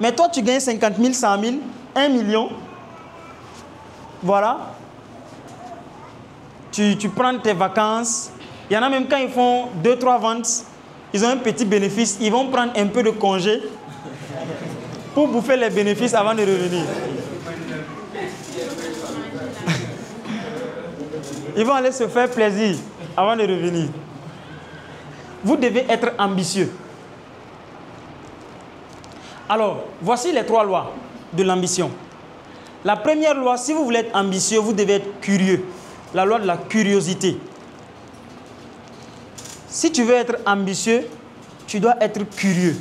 Mais toi, tu gagnes 50 000, 100 000, 1 million. Voilà. Tu prends tes vacances. Il y en a même quand ils font 2-3 ventes, ils ont un petit bénéfice. Ils vont prendre un peu de congé pour bouffer les bénéfices avant de revenir. Ils vont aller se faire plaisir avant de revenir. Vous devez être ambitieux. Alors, voici les 3 lois de l'ambition. La première loi, si vous voulez être ambitieux, vous devez être curieux. La loi de la curiosité. Si tu veux être ambitieux, tu dois être curieux.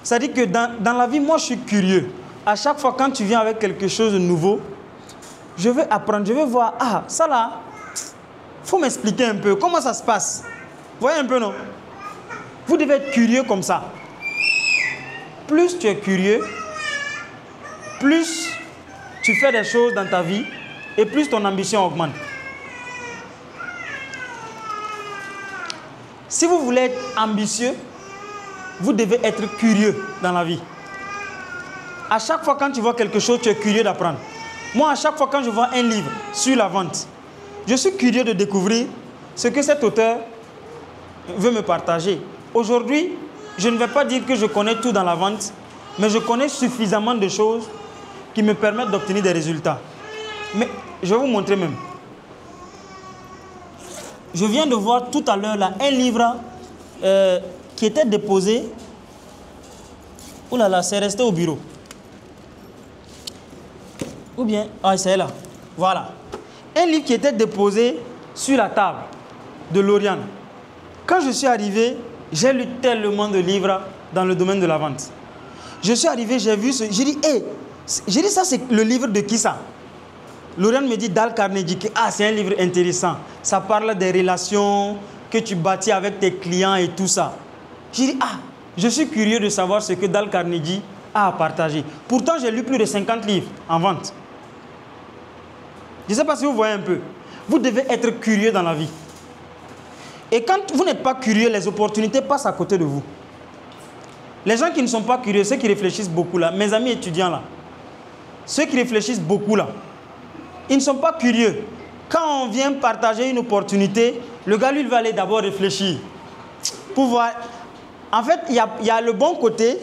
C'est-à-dire que dans la vie, moi, je suis curieux. À chaque fois, quand tu viens avec quelque chose de nouveau, je veux apprendre, je veux voir, ah, ça là, il faut m'expliquer un peu, comment ça se passe. Vous voyez un peu, non? Vous devez être curieux comme ça. Plus tu es curieux, plus tu fais des choses dans ta vie et plus ton ambition augmente. Si vous voulez être ambitieux, vous devez être curieux dans la vie. À chaque fois quand tu vois quelque chose, tu es curieux d'apprendre. Moi, à chaque fois quand je vois un livre sur la vente, je suis curieux de découvrir ce que cet auteur veut me partager. Aujourd'hui, je ne vais pas dire que je connais tout dans la vente, mais je connais suffisamment de choses qui me permettent d'obtenir des résultats. Mais je vais vous montrer même. Je viens de voir tout à l'heure là un livre qui était déposé. Ouh là là, c'est resté au bureau. Ou bien, ah c'est là. Voilà. Un livre qui était déposé sur la table de Lauriane. Quand je suis arrivé, j'ai lu tellement de livres dans le domaine de la vente. Je suis arrivé, j'ai vu ce... J'ai dit, hé, j'ai dit ça c'est le livre de qui ça? Lauriane me dit Dale Carnegie, ah c'est un livre intéressant. Ça parle des relations que tu bâtis avec tes clients et tout ça. J'ai dit, ah, je suis curieux de savoir ce que Dale Carnegie a à partager. Pourtant, j'ai lu plus de 50 livres en vente. Je ne sais pas si vous voyez un peu. Vous devez être curieux dans la vie. Et quand vous n'êtes pas curieux, les opportunités passent à côté de vous. Les gens qui ne sont pas curieux, ceux qui réfléchissent beaucoup là, mes amis étudiants là, ceux qui réfléchissent beaucoup là, ils ne sont pas curieux. Quand on vient partager une opportunité, le gars, lui, il va aller d'abord réfléchir. Pour voir. En fait, il y a le bon côté,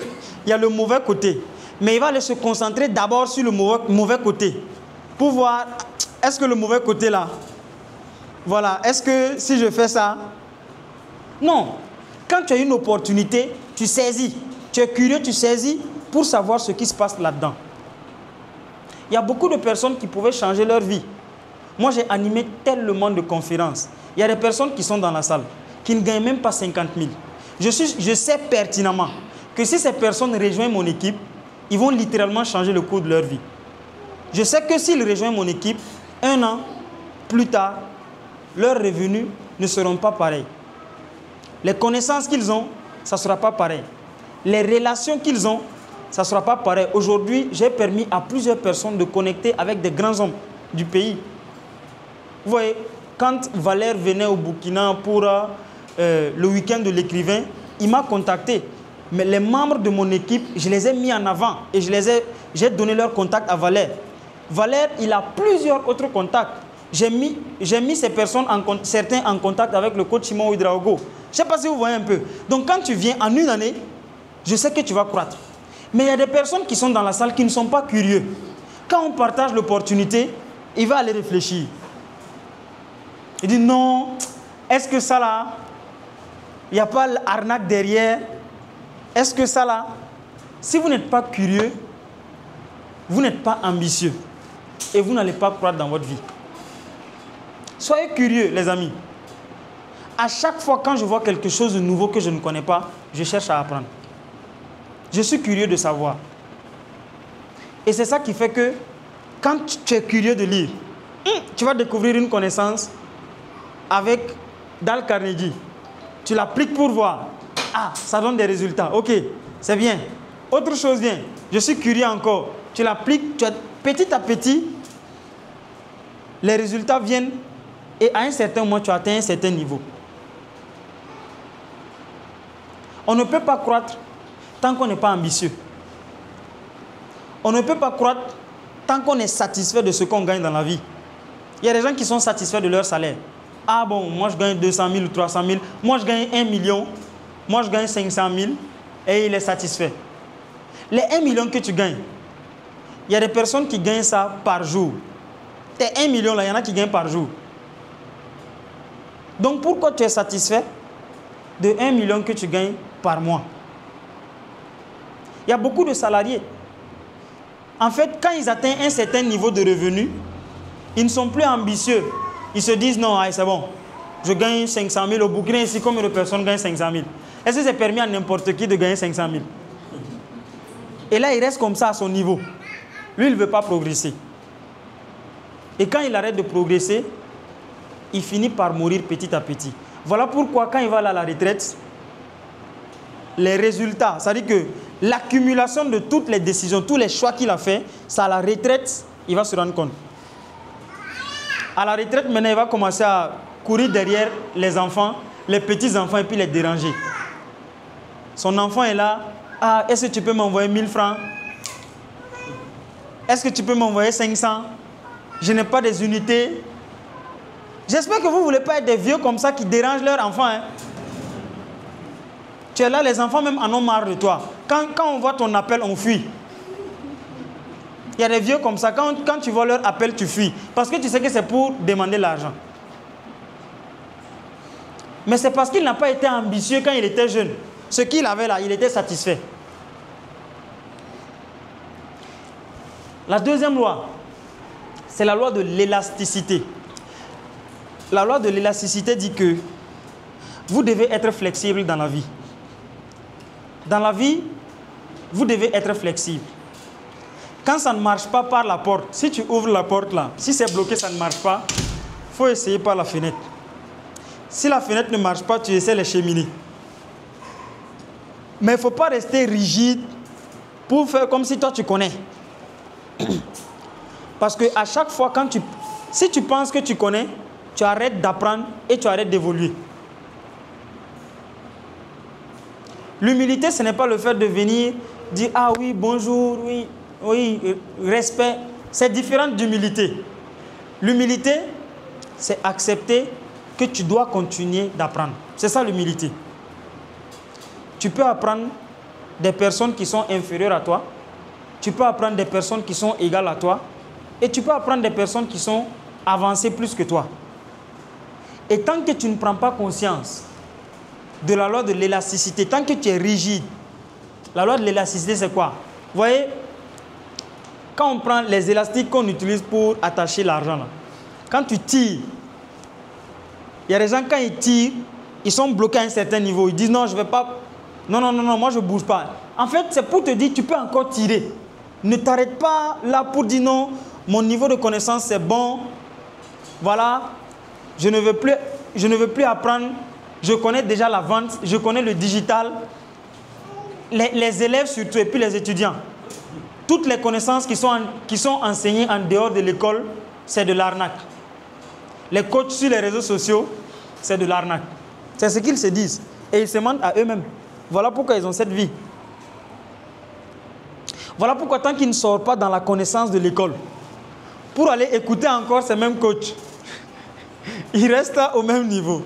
il y a le mauvais côté. Mais il va aller se concentrer d'abord sur le mauvais côté. Pour voir, est-ce que le mauvais côté là, voilà, est-ce que si je fais ça? Non. Quand tu as une opportunité, tu saisis. Tu es curieux, tu saisis pour savoir ce qui se passe là-dedans. Il y a beaucoup de personnes qui pouvaient changer leur vie. Moi, j'ai animé tellement de conférences. Il y a des personnes qui sont dans la salle, qui ne gagnent même pas 50 000. Je sais pertinemment que si ces personnes rejoignent mon équipe, ils vont littéralement changer le cours de leur vie. Je sais que s'ils rejoignent mon équipe, 1 an plus tard, leurs revenus ne seront pas pareils. Les connaissances qu'ils ont, ça ne sera pas pareil. Les relations qu'ils ont, ça ne sera pas pareil. Aujourd'hui, j'ai permis à plusieurs personnes de connecter avec des grands hommes du pays. Vous voyez, quand Valère venait au Burkina pour le week-end de l'écrivain, il m'a contacté. Mais les membres de mon équipe, je les ai mis en avant et j'ai donné leur contact à Valère. Valère, il a plusieurs autres contacts. J'ai mis ces personnes, certains en contact avec le coach Simon Ouedraogo. Je ne sais pas si vous voyez un peu. Donc quand tu viens en une année, je sais que tu vas croître. Mais il y a des personnes qui sont dans la salle qui ne sont pas curieux. Quand on partage l'opportunité, il va aller réfléchir. Il dit non, est-ce que ça là, il n'y a pas l'arnaque derrière? Est-ce que ça là, si vous n'êtes pas curieux, vous n'êtes pas ambitieux et vous n'allez pas croître dans votre vie. Soyez curieux, les amis. À chaque fois quand je vois quelque chose de nouveau que je ne connais pas, je cherche à apprendre. Je suis curieux de savoir. Et c'est ça qui fait que quand tu es curieux de lire, tu vas découvrir une connaissance avec Dale Carnegie. Tu l'appliques pour voir. Ah, ça donne des résultats. Ok, c'est bien. Autre chose vient. Je suis curieux encore. Tu l'appliques, petit à petit, les résultats viennent et à un certain moment, tu atteins un certain niveau. On ne peut pas croître tant qu'on n'est pas ambitieux. On ne peut pas croître tant qu'on est satisfait de ce qu'on gagne dans la vie. Il y a des gens qui sont satisfaits de leur salaire. Ah bon, moi je gagne 200 000 ou 300 000. Moi je gagne 1 million. Moi je gagne 500 000. Et il est satisfait. Les 1 million que tu gagnes, il y a des personnes qui gagnent ça par jour. Tes 1 million là, il y en a qui gagnent par jour. Donc pourquoi tu es satisfait de 1 million que tu gagnes par mois? Il y a beaucoup de salariés. En fait, quand ils atteignent un certain niveau de revenu, ils ne sont plus ambitieux. Ils se disent non, c'est bon. Je gagne 500 000 au Burkina ici, combien de personnes gagnent 500 000? Est-ce que c'est permis à n'importe qui de gagner 500 000? Et là, il reste comme ça à son niveau. Lui, il ne veut pas progresser. Et quand il arrête de progresser, il finit par mourir petit à petit. Voilà pourquoi quand il va aller à la retraite, les résultats, c'est-à-dire que l'accumulation de toutes les décisions, tous les choix qu'il a fait, c'est à la retraite, il va se rendre compte. À la retraite, maintenant, il va commencer à courir derrière les enfants, les petits-enfants et puis les déranger. Son enfant est là. Ah, est-ce que tu peux m'envoyer 1000 francs? Est-ce que tu peux m'envoyer 500? Je n'ai pas des unités. J'espère que vous ne voulez pas être des vieux comme ça qui dérangent leurs enfants. Hein? Tu es là, les enfants même en ont marre de toi. Quand on voit ton appel, on fuit. Il y a des vieux comme ça. Quand tu vois leur appel, tu fuis. Parce que tu sais que c'est pour demander l'argent. Mais c'est parce qu'il n'a pas été ambitieux quand il était jeune. Ce qu'il avait là, il était satisfait. La deuxième loi, c'est la loi de l'élasticité. La loi de l'élasticité dit que vous devez être flexible dans la vie. Dans la vie, vous devez être flexible. Quand ça ne marche pas par la porte, si tu ouvres la porte là, si c'est bloqué, ça ne marche pas, il faut essayer par la fenêtre. Si la fenêtre ne marche pas, tu essaies les cheminées. Mais il ne faut pas rester rigide pour faire comme si toi tu connais. Parce qu'à chaque fois, si tu penses que tu connais, tu arrêtes d'apprendre et tu arrêtes d'évoluer. L'humilité, ce n'est pas le fait de venir dire « Ah oui, bonjour, oui, respect ». C'est différent d'humilité. L'humilité, c'est accepter que tu dois continuer d'apprendre. C'est ça l'humilité. Tu peux apprendre des personnes qui sont inférieures à toi. Tu peux apprendre des personnes qui sont égales à toi. Et tu peux apprendre des personnes qui sont avancées plus que toi. Et tant que tu ne prends pas conscience de la loi de l'élasticité, tant que tu es rigide, la loi de l'élasticité, c'est quoi? Vous voyez, quand on prend les élastiques qu'on utilise pour attacher l'argent, quand tu tires, il y a des gens, quand ils tirent, ils sont bloqués à un certain niveau. Ils disent non, je ne vais pas. Non, moi je ne bouge pas. En fait, c'est pour te dire, tu peux encore tirer. Ne t'arrête pas là pour dire non, mon niveau de connaissance c'est bon. Voilà, je ne veux plus apprendre. Je connais déjà la vente, je connais le digital. Les élèves surtout et puis les étudiants. Toutes les connaissances qui sont enseignées en dehors de l'école, c'est de l'arnaque. Les coachs sur les réseaux sociaux, c'est de l'arnaque. C'est ce qu'ils se disent. Et ils se mentent à eux-mêmes. Voilà pourquoi ils ont cette vie. Voilà pourquoi tant qu'ils ne sortent pas dans la connaissance de l'école, pour aller écouter encore ces mêmes coachs, ils restent au même niveau.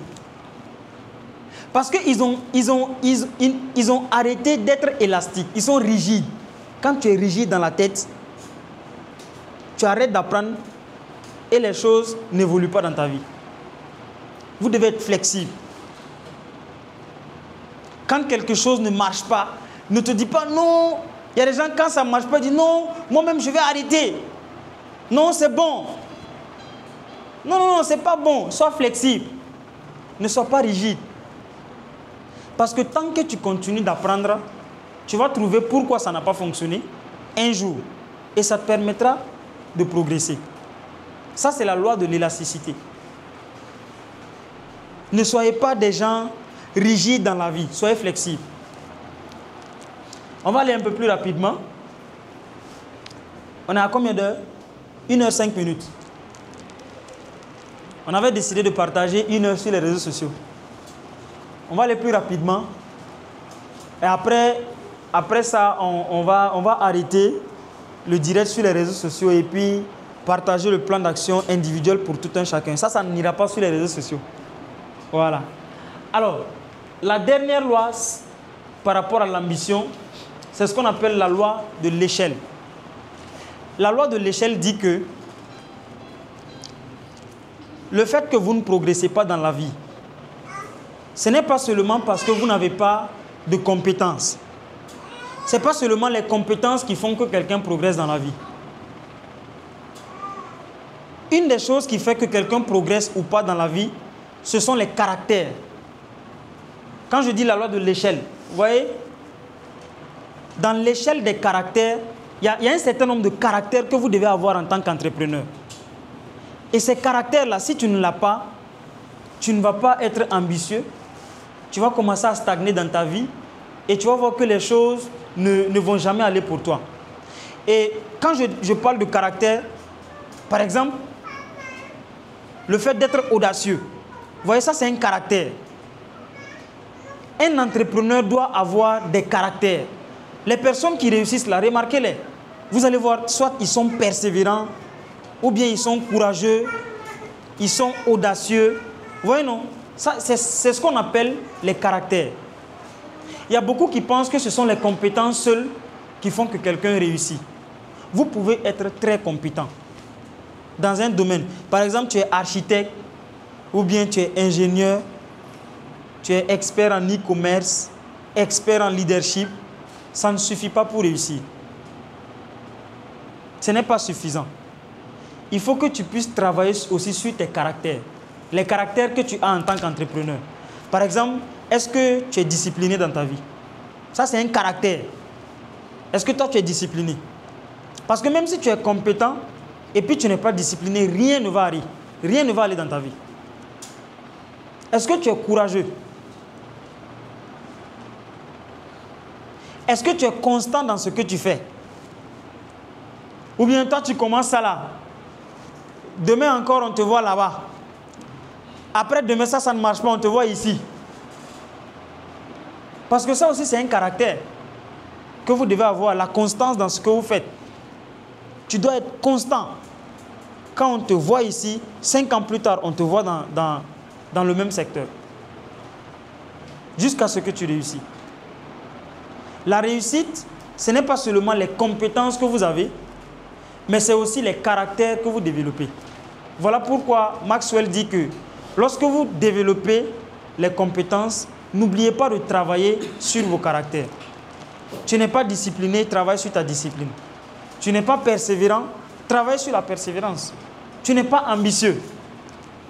Parce qu'ils ont arrêté d'être élastiques. Ils sont rigides. Quand tu es rigide dans la tête, tu arrêtes d'apprendre et les choses n'évoluent pas dans ta vie. Vous devez être flexible. Quand quelque chose ne marche pas, ne te dis pas non. Il y a des gens, quand ça ne marche pas, ils disent non, moi-même je vais arrêter. Non, c'est bon. Non, c'est pas bon. Sois flexible. Ne sois pas rigide. Parce que tant que tu continues d'apprendre, tu vas trouver pourquoi ça n'a pas fonctionné un jour. Et ça te permettra de progresser. Ça, c'est la loi de l'élasticité. Ne soyez pas des gens rigides dans la vie. Soyez flexibles. On va aller un peu plus rapidement. On est à combien d'heures? 1h05. On avait décidé de partager 1 heure sur les réseaux sociaux. On va aller plus rapidement. Et après ça, on va arrêter le direct sur les réseaux sociaux et puis partager le plan d'action individuel pour tout un chacun. Ça n'ira pas sur les réseaux sociaux. Voilà. Alors, la dernière loi par rapport à l'ambition, c'est ce qu'on appelle la loi de l'échelle. La loi de l'échelle dit que le fait que vous ne progressez pas dans la vie, ce n'est pas seulement parce que vous n'avez pas de compétences. Ce n'est pas seulement les compétences qui font que quelqu'un progresse dans la vie. Une des choses qui fait que quelqu'un progresse ou pas dans la vie, ce sont les caractères. Quand je dis la loi de l'échelle, vous voyez, dans l'échelle des caractères, il y a un certain nombre de caractères que vous devez avoir en tant qu'entrepreneur. Et ces caractères-là, si tu ne l'as pas, tu ne vas pas être ambitieux, tu vas commencer à stagner dans ta vie et tu vas voir que les choses ne vont jamais aller pour toi. Et quand je parle de caractère, par exemple, le fait d'être audacieux, vous voyez, ça c'est un caractère. Un entrepreneur doit avoir des caractères. Les personnes qui réussissent là, remarquez-les. Vous allez voir, soit ils sont persévérants, ou bien ils sont courageux, ils sont audacieux. Vous voyez, non? Ça, c'est ce qu'on appelle les caractères. Il y a beaucoup qui pensent que ce sont les compétences seules qui font que quelqu'un réussit. Vous pouvez être très compétent dans un domaine. Par exemple, tu es architecte, ou bien tu es ingénieur, tu es expert en e-commerce, expert en leadership. Ça ne suffit pas pour réussir. Ce n'est pas suffisant. Il faut que tu puisses travailler aussi sur tes caractères. Les caractères que tu as en tant qu'entrepreneur. Par exemple, est-ce que tu es discipliné dans ta vie? Ça, c'est un caractère. Est-ce que toi, tu es discipliné? Parce que même si tu es compétent et puis tu n'es pas discipliné, rien ne va aller. Rien ne va aller dans ta vie. Est-ce que tu es courageux? Est-ce que tu es constant dans ce que tu fais? Ou bien toi, tu commences ça là. Demain encore, on te voit là-bas. Après, demain, ça ne marche pas, on te voit ici. Parce que ça aussi, c'est un caractère que vous devez avoir, la constance dans ce que vous faites. Tu dois être constant. Quand on te voit ici, 5 ans plus tard, on te voit dans le même secteur. Jusqu'à ce que tu réussis. La réussite, ce n'est pas seulement les compétences que vous avez, mais c'est aussi les caractères que vous développez. Voilà pourquoi Maxwell dit que lorsque vous développez les compétences, n'oubliez pas de travailler sur vos caractères. Tu n'es pas discipliné, travaille sur ta discipline. Tu n'es pas persévérant, travaille sur la persévérance. Tu n'es pas ambitieux,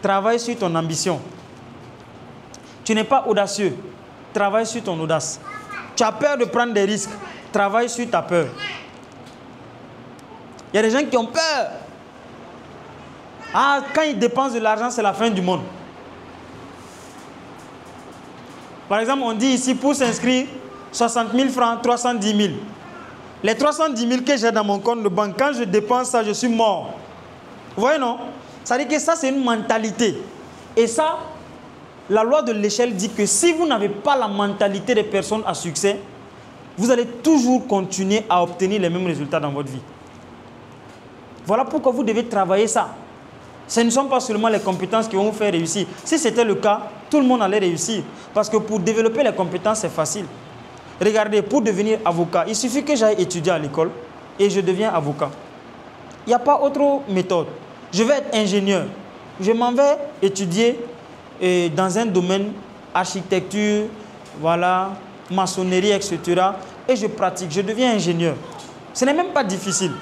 travaille sur ton ambition. Tu n'es pas audacieux, travaille sur ton audace. Tu as peur de prendre des risques, travaille sur ta peur. Il y a des gens qui ont peur. Ah, quand ils dépensent de l'argent, c'est la fin du monde. Par exemple, on dit ici, pour s'inscrire, 60 000 francs, 310 000. Les 310 000 que j'ai dans mon compte de banque, quand je dépense ça, je suis mort. Vous voyez, non? Ça veut dire que ça, c'est une mentalité. Et ça, la loi de l'échelle dit que si vous n'avez pas la mentalité des personnes à succès, vous allez toujours continuer à obtenir les mêmes résultats dans votre vie. Voilà pourquoi vous devez travailler ça. Ce ne sont pas seulement les compétences qui vont vous faire réussir. Si c'était le cas, tout le monde allait réussir. Parce que pour développer les compétences, c'est facile. Regardez, pour devenir avocat, il suffit que j'aille étudier à l'école et je deviens avocat. Il n'y a pas autre méthode. Je vais être ingénieur. Je m'en vais étudier dans un domaine, architecture, voilà, maçonnerie, etc. Et je pratique, je deviens ingénieur. Ce n'est même pas difficile.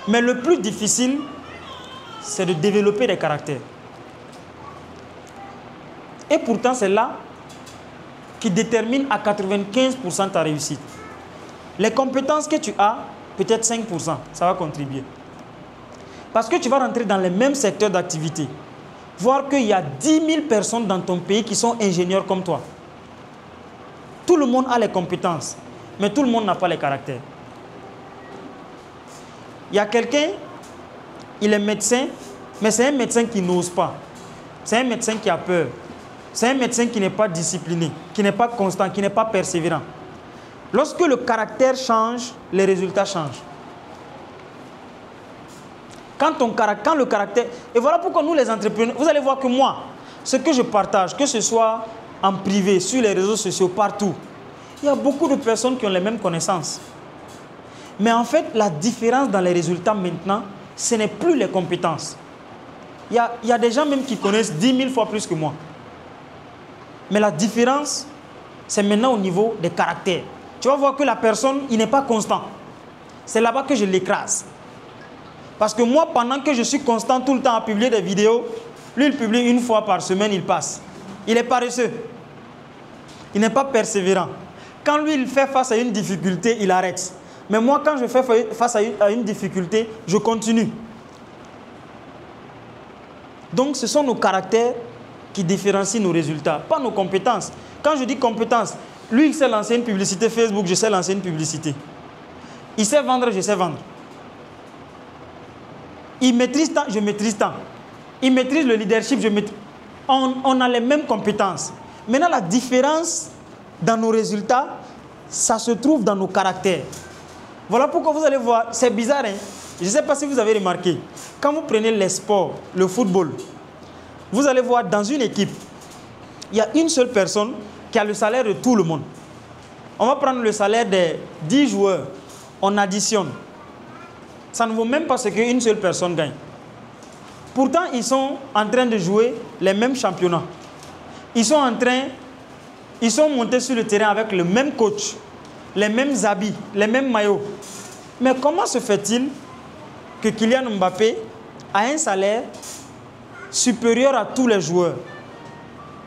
Mais le plus difficile, c'est de développer des caractères. Et pourtant, c'est là qui détermine à 95% ta réussite. Les compétences que tu as, peut-être 5%, ça va contribuer. Parce que tu vas rentrer dans les mêmes secteurs d'activité. Voir qu'il y a 10 000 personnes dans ton pays qui sont ingénieurs comme toi. Tout le monde a les compétences, mais tout le monde n'a pas les caractères. Il y a quelqu'un, il est médecin, mais c'est un médecin qui n'ose pas. C'est un médecin qui a peur. C'est un médecin qui n'est pas discipliné, qui n'est pas constant, qui n'est pas persévérant. Lorsque le caractère change, les résultats changent. Quand le caractère... Et voilà pourquoi nous, les entrepreneurs, vous allez voir que moi, ce que je partage, que ce soit en privé, sur les réseaux sociaux, partout, il y a beaucoup de personnes qui ont les mêmes connaissances. Mais en fait, la différence dans les résultats maintenant, ce n'est plus les compétences. Il y a des gens même qui connaissent 10 000 fois plus que moi. Mais la différence, c'est maintenant au niveau des caractères. Tu vas voir que la personne, il n'est pas constant. C'est là-bas que je l'écrase. Parce que moi, pendant que je suis constant tout le temps à publier des vidéos, lui, il publie une fois par semaine, il passe. Il est paresseux. Il n'est pas persévérant. Quand lui, il fait face à une difficulté, il arrête. Mais moi, quand je fais face à une difficulté, je continue. Donc, ce sont nos caractères qui différencient nos résultats, pas nos compétences. Quand je dis compétences, lui, il sait lancer une publicité Facebook, je sais lancer une publicité. Il sait vendre, je sais vendre. Il maîtrise tant, je maîtrise tant. Il maîtrise le leadership, je maîtrise. On a les mêmes compétences. Maintenant, la différence dans nos résultats, ça se trouve dans nos caractères. Voilà pourquoi vous allez voir, c'est bizarre, hein? Je ne sais pas si vous avez remarqué. Quand vous prenez les sports, le football, vous allez voir dans une équipe, il y a une seule personne qui a le salaire de tout le monde. On va prendre le salaire des 10 joueurs, on additionne. Ça ne vaut même pas ce qu'une seule personne gagne. Pourtant, ils sont en train de jouer les mêmes championnats. Ils sont montés sur le terrain avec le même coach, les mêmes habits, les mêmes maillots. Mais comment se fait-il que Kylian Mbappé a un salaire supérieur à tous les joueurs?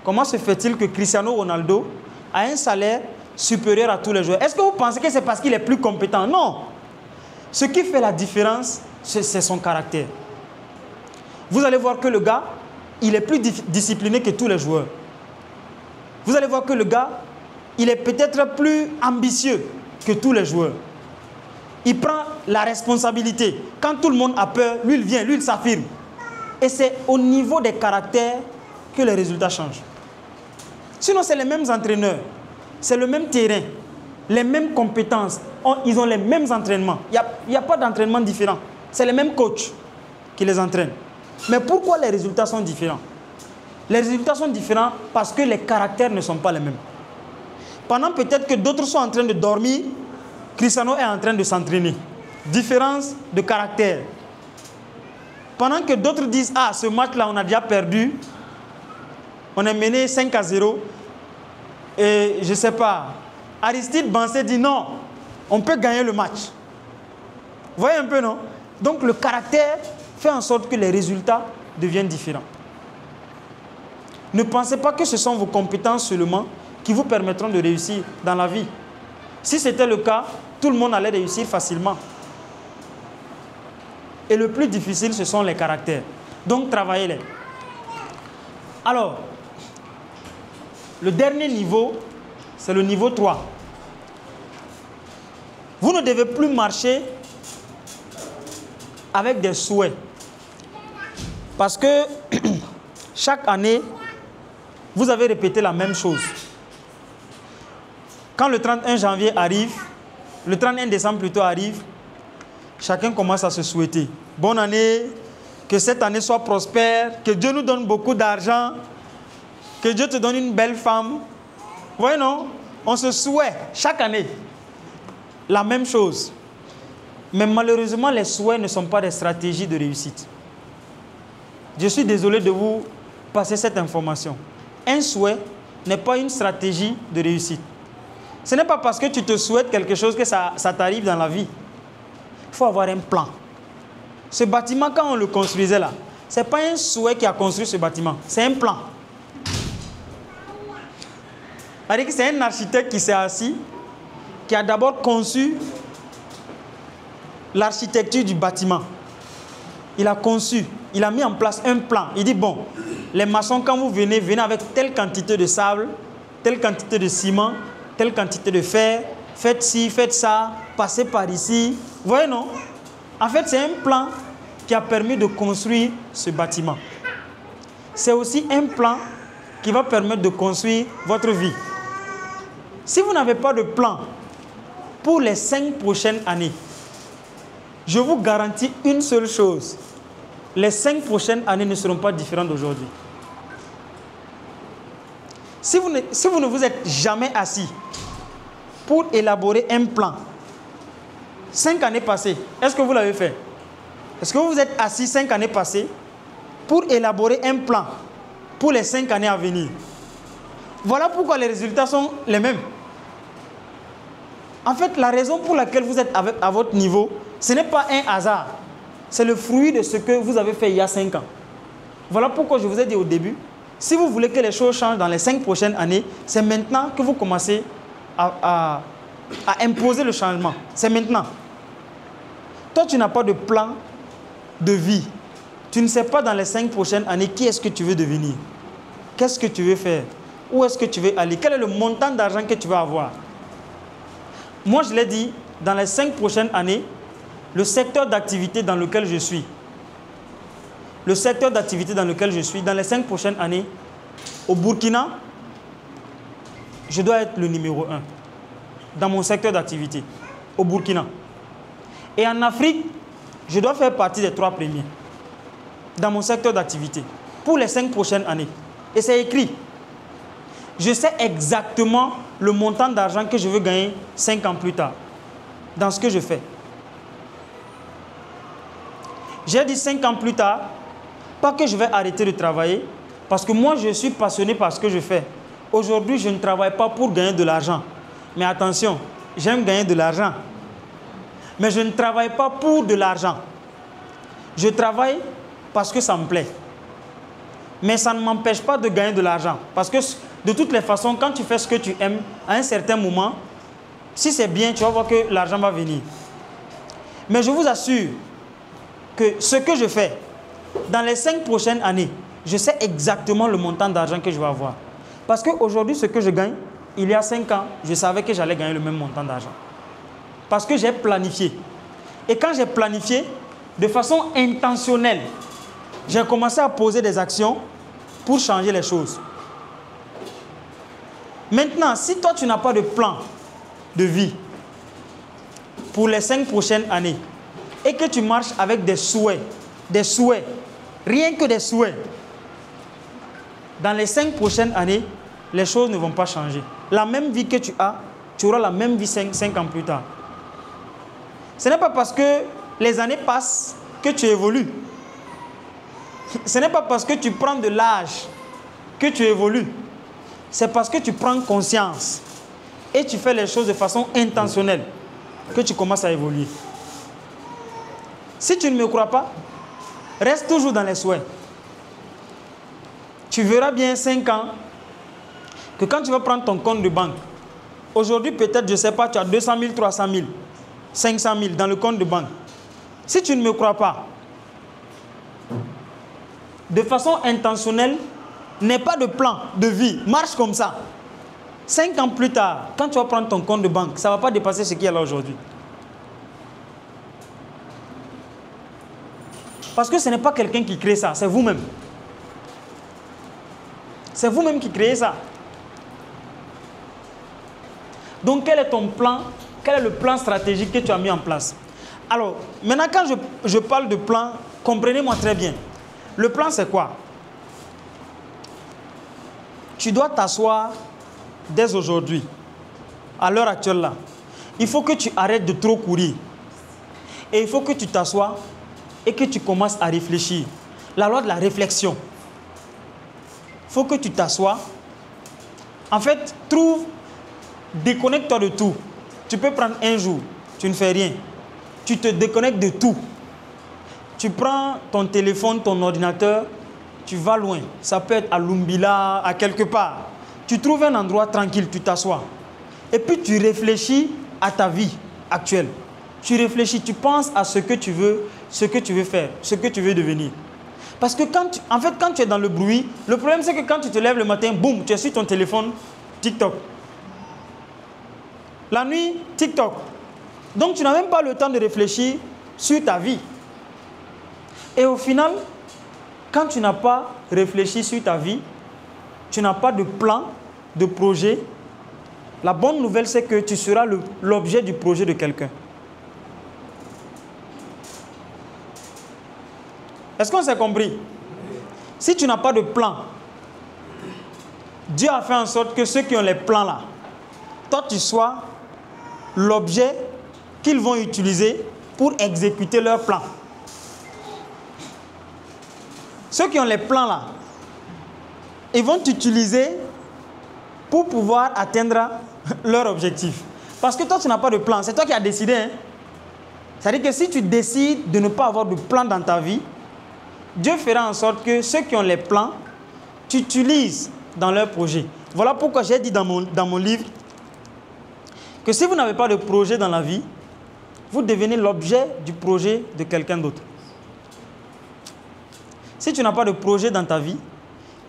Comment se fait-il que Cristiano Ronaldo a un salaire supérieur à tous les joueurs? Est-ce que vous pensez que c'est parce qu'il est plus compétent? Non. Ce qui fait la différence, c'est son caractère. Vous allez voir que le gars, il est plus discipliné que tous les joueurs. Vous allez voir que le gars, il est peut-être plus ambitieux que tous les joueurs. Il prend la responsabilité. Quand tout le monde a peur, lui, il vient, lui, il s'affirme. Et c'est au niveau des caractères que les résultats changent. Sinon, c'est les mêmes entraîneurs. C'est le même terrain. Les mêmes compétences. Ils ont les mêmes entraînements. Il n'y a pas d'entraînement différent. C'est les mêmes coachs qui les entraînent. Mais pourquoi les résultats sont différents? Les résultats sont différents parce que les caractères ne sont pas les mêmes. Pendant peut-être que d'autres sont en train de dormir, Cristiano est en train de s'entraîner. Différence de caractère. Pendant que d'autres disent, ah, ce match-là, on a déjà perdu. On est mené 5-0. Et je ne sais pas. Aristide Bansé dit non, on peut gagner le match. Vous voyez un peu, non? Donc le caractère fait en sorte que les résultats deviennent différents. Ne pensez pas que ce sont vos compétences seulement qui vous permettront de réussir dans la vie. Si c'était le cas, tout le monde allait réussir facilement. Et le plus difficile, ce sont les caractères. Donc, travaillez-les. Alors, le dernier niveau, c'est le niveau 3. Vous ne devez plus marcher avec des souhaits. Parce que chaque année, vous avez répété la même chose. Quand le 31 janvier arrive, le 31 décembre plutôt arrive, chacun commence à se souhaiter. Bonne année, que cette année soit prospère, que Dieu nous donne beaucoup d'argent, que Dieu te donne une belle femme. Vous voyez, non? On se souhaite chaque année la même chose. Mais malheureusement, les souhaits ne sont pas des stratégies de réussite. Je suis désolé de vous passer cette information. Un souhait n'est pas une stratégie de réussite. Ce n'est pas parce que tu te souhaites quelque chose que ça t'arrive dans la vie. Il faut avoir un plan. Ce bâtiment, quand on le construisait là, ce n'est pas un souhait qui a construit ce bâtiment, c'est un plan. C'est un architecte qui s'est assis qui a d'abord conçu l'architecture du bâtiment. Il a conçu, il a mis en place un plan. Il dit, bon, les maçons, quand vous venez, venez avec telle quantité de sable, telle quantité de ciment, telle quantité de fer, faites ci, faites ça, passez par ici. Vous voyez, non? En fait, c'est un plan qui a permis de construire ce bâtiment. C'est aussi un plan qui va permettre de construire votre vie. Si vous n'avez pas de plan pour les 5 prochaines années, je vous garantis une seule chose. Les 5 prochaines années ne seront pas différentes d'aujourd'hui. Si vous ne vous êtes jamais assis pour élaborer un plan, 5 années passées, est-ce que vous l'avez fait? Est-ce que vous vous êtes assis 5 années passées pour élaborer un plan pour les 5 années à venir? Voilà pourquoi les résultats sont les mêmes. En fait, la raison pour laquelle vous êtes à votre niveau, ce n'est pas un hasard. C'est le fruit de ce que vous avez fait il y a 5 ans. Voilà pourquoi je vous ai dit au début, si vous voulez que les choses changent dans les 5 prochaines années, c'est maintenant que vous commencez à imposer le changement. C'est maintenant. Toi, tu n'as pas de plan de vie. Tu ne sais pas dans les 5 prochaines années qui est-ce que tu veux devenir. Qu'est-ce que tu veux faire? Où est-ce que tu veux aller? Quel est le montant d'argent que tu vas avoir? Moi, je l'ai dit, dans les 5 prochaines années, le secteur d'activité dans lequel je suis, dans les 5 prochaines années, au Burkina, je dois être le numéro 1 dans mon secteur d'activité, au Burkina. Et en Afrique, je dois faire partie des 3 premiers dans mon secteur d'activité pour les 5 prochaines années. Et c'est écrit. Je sais exactement le montant d'argent que je veux gagner 5 ans plus tard dans ce que je fais. J'ai dit 5 ans plus tard, pas que je vais arrêter de travailler, parce que moi je suis passionné par ce que je fais. Aujourd'hui, je ne travaille pas pour gagner de l'argent. Mais attention, j'aime gagner de l'argent. Mais je ne travaille pas pour de l'argent. Je travaille parce que ça me plaît. Mais ça ne m'empêche pas de gagner de l'argent. Parce que de toutes les façons, quand tu fais ce que tu aimes, à un certain moment, si c'est bien, tu vas voir que l'argent va venir. Mais je vous assure que ce que je fais, dans les 5 prochaines années, je sais exactement le montant d'argent que je vais avoir. Parce qu'aujourd'hui, ce que je gagne, il y a 5 ans, je savais que j'allais gagner le même montant d'argent. Parce que j'ai planifié. Et quand j'ai planifié, de façon intentionnelle, j'ai commencé à poser des actions pour changer les choses. Maintenant, si toi, tu n'as pas de plan de vie pour les 5 prochaines années et que tu marches avec des souhaits, rien que des souhaits, dans les 5 prochaines années, les choses ne vont pas changer. La même vie que tu as, tu auras la même vie 5 ans plus tard. Ce n'est pas parce que les années passent que tu évolues. Ce n'est pas parce que tu prends de l'âge que tu évolues. C'est parce que tu prends conscience et tu fais les choses de façon intentionnelle que tu commences à évoluer. Si tu ne me crois pas, reste toujours dans les souhaits. Tu verras bien 5 ans que quand tu vas prendre ton compte de banque, aujourd'hui peut-être, je ne sais pas, tu as 200 000, 300 000, 500 000 dans le compte de banque. Si tu ne me crois pas, de façon intentionnelle, n'aie pas de plan de vie, marche comme ça. 5 ans plus tard, quand tu vas prendre ton compte de banque, ça ne va pas dépasser ce qu'il y a là aujourd'hui. Parce que ce n'est pas quelqu'un qui crée ça, c'est vous-même. C'est vous-même qui créez ça. Donc, quel est ton plan? Quel est le plan stratégique que tu as mis en place? Alors, maintenant, quand je parle de plan, comprenez-moi très bien. Le plan, c'est quoi? Tu dois t'asseoir dès aujourd'hui, à l'heure actuelle là. Il faut que tu arrêtes de trop courir. Et il faut que tu t'assoies et que tu commences à réfléchir. La loi de la réflexion. Il faut que tu t'assoies. En fait, déconnecte-toi de tout. Tu peux prendre un jour, tu ne fais rien. Tu te déconnectes de tout. Tu prends ton téléphone, ton ordinateur, tu vas loin. Ça peut être à Lumbila, à quelque part. Tu trouves un endroit tranquille, tu t'assois. Et puis tu réfléchis à ta vie actuelle. Tu réfléchis, tu penses à ce que tu veux faire, ce que tu veux devenir. Parce que quand tu es dans le bruit, le problème c'est que quand tu te lèves le matin, boum, tu es sur ton téléphone, TikTok. La nuit, TikTok. Donc tu n'as même pas le temps de réfléchir sur ta vie. Et au final, quand tu n'as pas réfléchi sur ta vie, tu n'as pas de plan, de projet, la bonne nouvelle c'est que tu seras l'objet du projet de quelqu'un. Est-ce qu'on s'est compris? Si tu n'as pas de plan, Dieu a fait en sorte que ceux qui ont les plans là, toi tu sois l'objet qu'ils vont utiliser pour exécuter leur plan. Ceux qui ont les plans là, ils vont t'utiliser pour pouvoir atteindre leur objectif. Parce que toi tu n'as pas de plan, c'est toi qui as décidé. Hein? C'est-à-dire que si tu décides de ne pas avoir de plan dans ta vie, Dieu fera en sorte que ceux qui ont les plans, tu utilises dans leur projet. Voilà pourquoi j'ai dit dans mon livre que si vous n'avez pas de projet dans la vie, vous devenez l'objet du projet de quelqu'un d'autre. Si tu n'as pas de projet dans ta vie,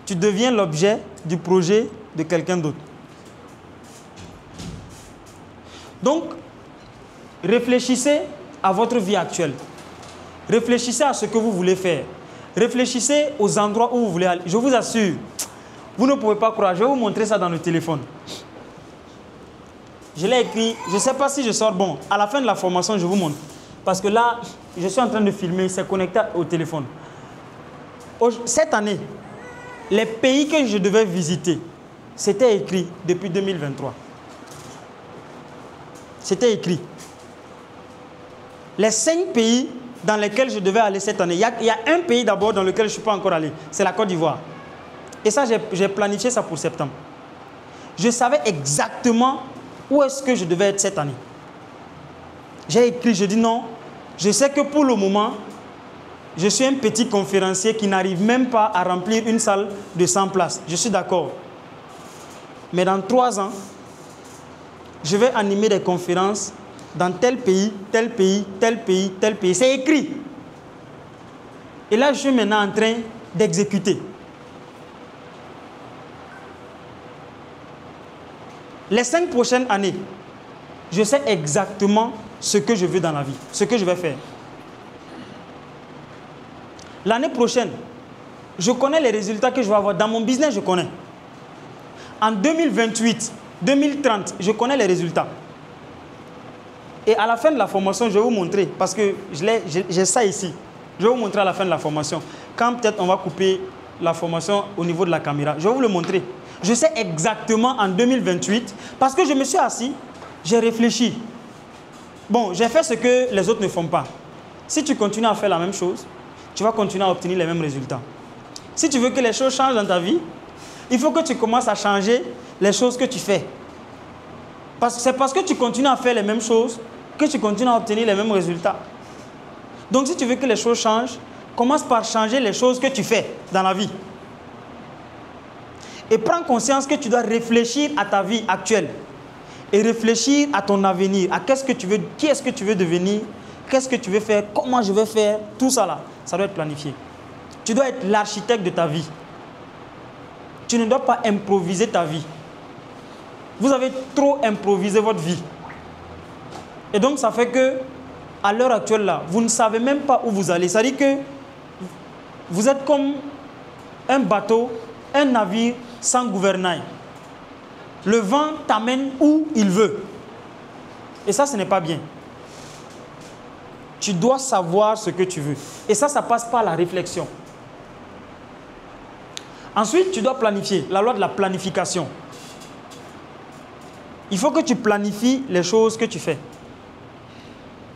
tu deviens l'objet du projet de quelqu'un d'autre. Donc, réfléchissez à votre vie actuelle. Réfléchissez à ce que vous voulez faire. Réfléchissez aux endroits où vous voulez aller. Je vous assure, vous ne pouvez pas croire. Je vais vous montrer ça dans le téléphone. Je l'ai écrit. Je ne sais pas si je sors bon. À la fin de la formation, je vous montre. Parce que là, je suis en train de filmer. C'est connecté au téléphone. Cette année, les pays que je devais visiter, c'était écrit depuis 2023. C'était écrit. Les 5 pays dans lesquels je devais aller cette année. Il y a un pays d'abord dans lequel je ne suis pas encore allé. C'est la Côte d'Ivoire. Et ça, j'ai planifié ça pour septembre. Je savais exactement où est-ce que je devais être cette année. J'ai écrit, je dis non. Je sais que pour le moment, je suis un petit conférencier qui n'arrive même pas à remplir une salle de 100 places. Je suis d'accord. Mais dans 3 ans, je vais animer des conférences dans tel pays, tel pays, tel pays, tel pays. C'est écrit. Et là, je suis maintenant en train d'exécuter. Les 5 prochaines années, je sais exactement ce que je veux dans la vie, ce que je vais faire. L'année prochaine, je connais les résultats que je vais avoir. Dans mon business, je connais. En 2028, 2030, je connais les résultats. Et à la fin de la formation, je vais vous montrer, parce que j'ai ça ici. Je vais vous montrer à la fin de la formation. Quand peut-être on va couper la formation au niveau de la caméra, je vais vous le montrer. Je sais exactement en 2028, parce que je me suis assis, j'ai réfléchi. Bon, j'ai fait ce que les autres ne font pas. Si tu continues à faire la même chose, tu vas continuer à obtenir les mêmes résultats. Si tu veux que les choses changent dans ta vie, il faut que tu commences à changer les choses que tu fais. C'est parce que tu continues à faire les mêmes choses que tu continues à obtenir les mêmes résultats. Donc si tu veux que les choses changent, commence par changer les choses que tu fais dans la vie. Et prends conscience que tu dois réfléchir à ta vie actuelle. Et réfléchir à ton avenir, à qu'est-ce que tu veux, qui est-ce que tu veux devenir, qu'est-ce que tu veux faire, comment je vais faire, tout ça là, ça doit être planifié. Tu dois être l'architecte de ta vie. Tu ne dois pas improviser ta vie. Vous avez trop improvisé votre vie. Et donc, ça fait que, à l'heure actuelle, là, vous ne savez même pas où vous allez. C'est-à-dire que vous êtes comme un bateau, un navire sans gouvernail. Le vent t'amène où il veut. Et ça, ce n'est pas bien. Tu dois savoir ce que tu veux. Et ça passe par la réflexion. Ensuite, tu dois planifier. La loi de la planification. Il faut que tu planifies les choses que tu fais.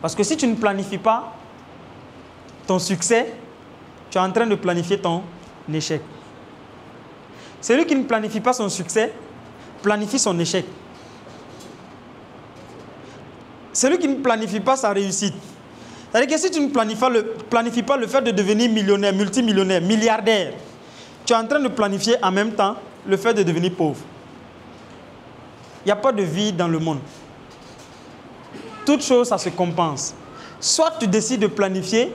Parce que si tu ne planifies pas ton succès, tu es en train de planifier ton échec. Celui qui ne planifie pas son succès, planifie son échec. Celui qui ne planifie pas sa réussite. C'est-à-dire que si tu ne planifies pas le fait de devenir millionnaire, multimillionnaire, milliardaire, tu es en train de planifier en même temps le fait de devenir pauvre. Il n'y a pas de vie dans le monde. toute chose, ça se compense. Soit tu décides de planifier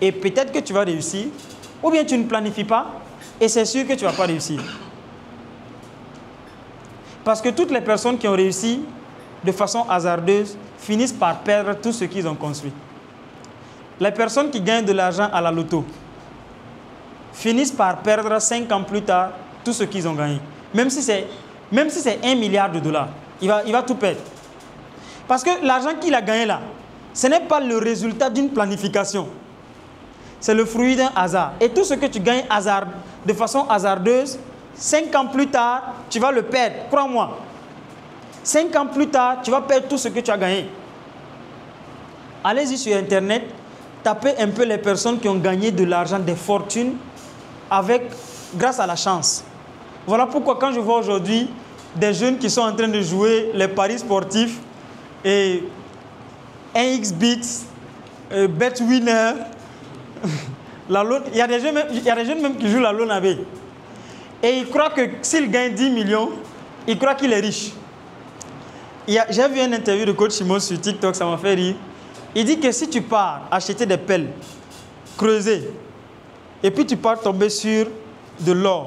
et peut-être que tu vas réussir, ou bien tu ne planifies pas et c'est sûr que tu ne vas pas réussir. Parce que toutes les personnes qui ont réussi de façon hasardeuse finissent par perdre tout ce qu'ils ont construit. Les personnes qui gagnent de l'argent à la loto finissent par perdre 5 ans plus tard tout ce qu'ils ont gagné. Même si c'est 1 milliard de dollars, il va tout perdre. Parce que l'argent qu'il a gagné là, ce n'est pas le résultat d'une planification. C'est le fruit d'un hasard. Et tout ce que tu gagnes de façon hasardeuse, 5 ans plus tard, tu vas le perdre. Crois-moi. 5 ans plus tard, tu vas perdre tout ce que tu as gagné. Allez-y sur Internet, tapez un peu les personnes qui ont gagné de l'argent, des fortunes, grâce à la chance. Voilà pourquoi quand je vois aujourd'hui des jeunes qui sont en train de jouer les paris sportifs et 1xBet, BetWinner, il y a des jeunes même qui jouent la Lone avec. Et ils croient que s'il gagne 10 millions, ils croient qu'il est riche. J'ai vu une interview de coach Simon sur TikTok, ça m'a fait rire. Il dit que si tu pars acheter des pelles, creuser, et puis tu pars tomber sur de l'or,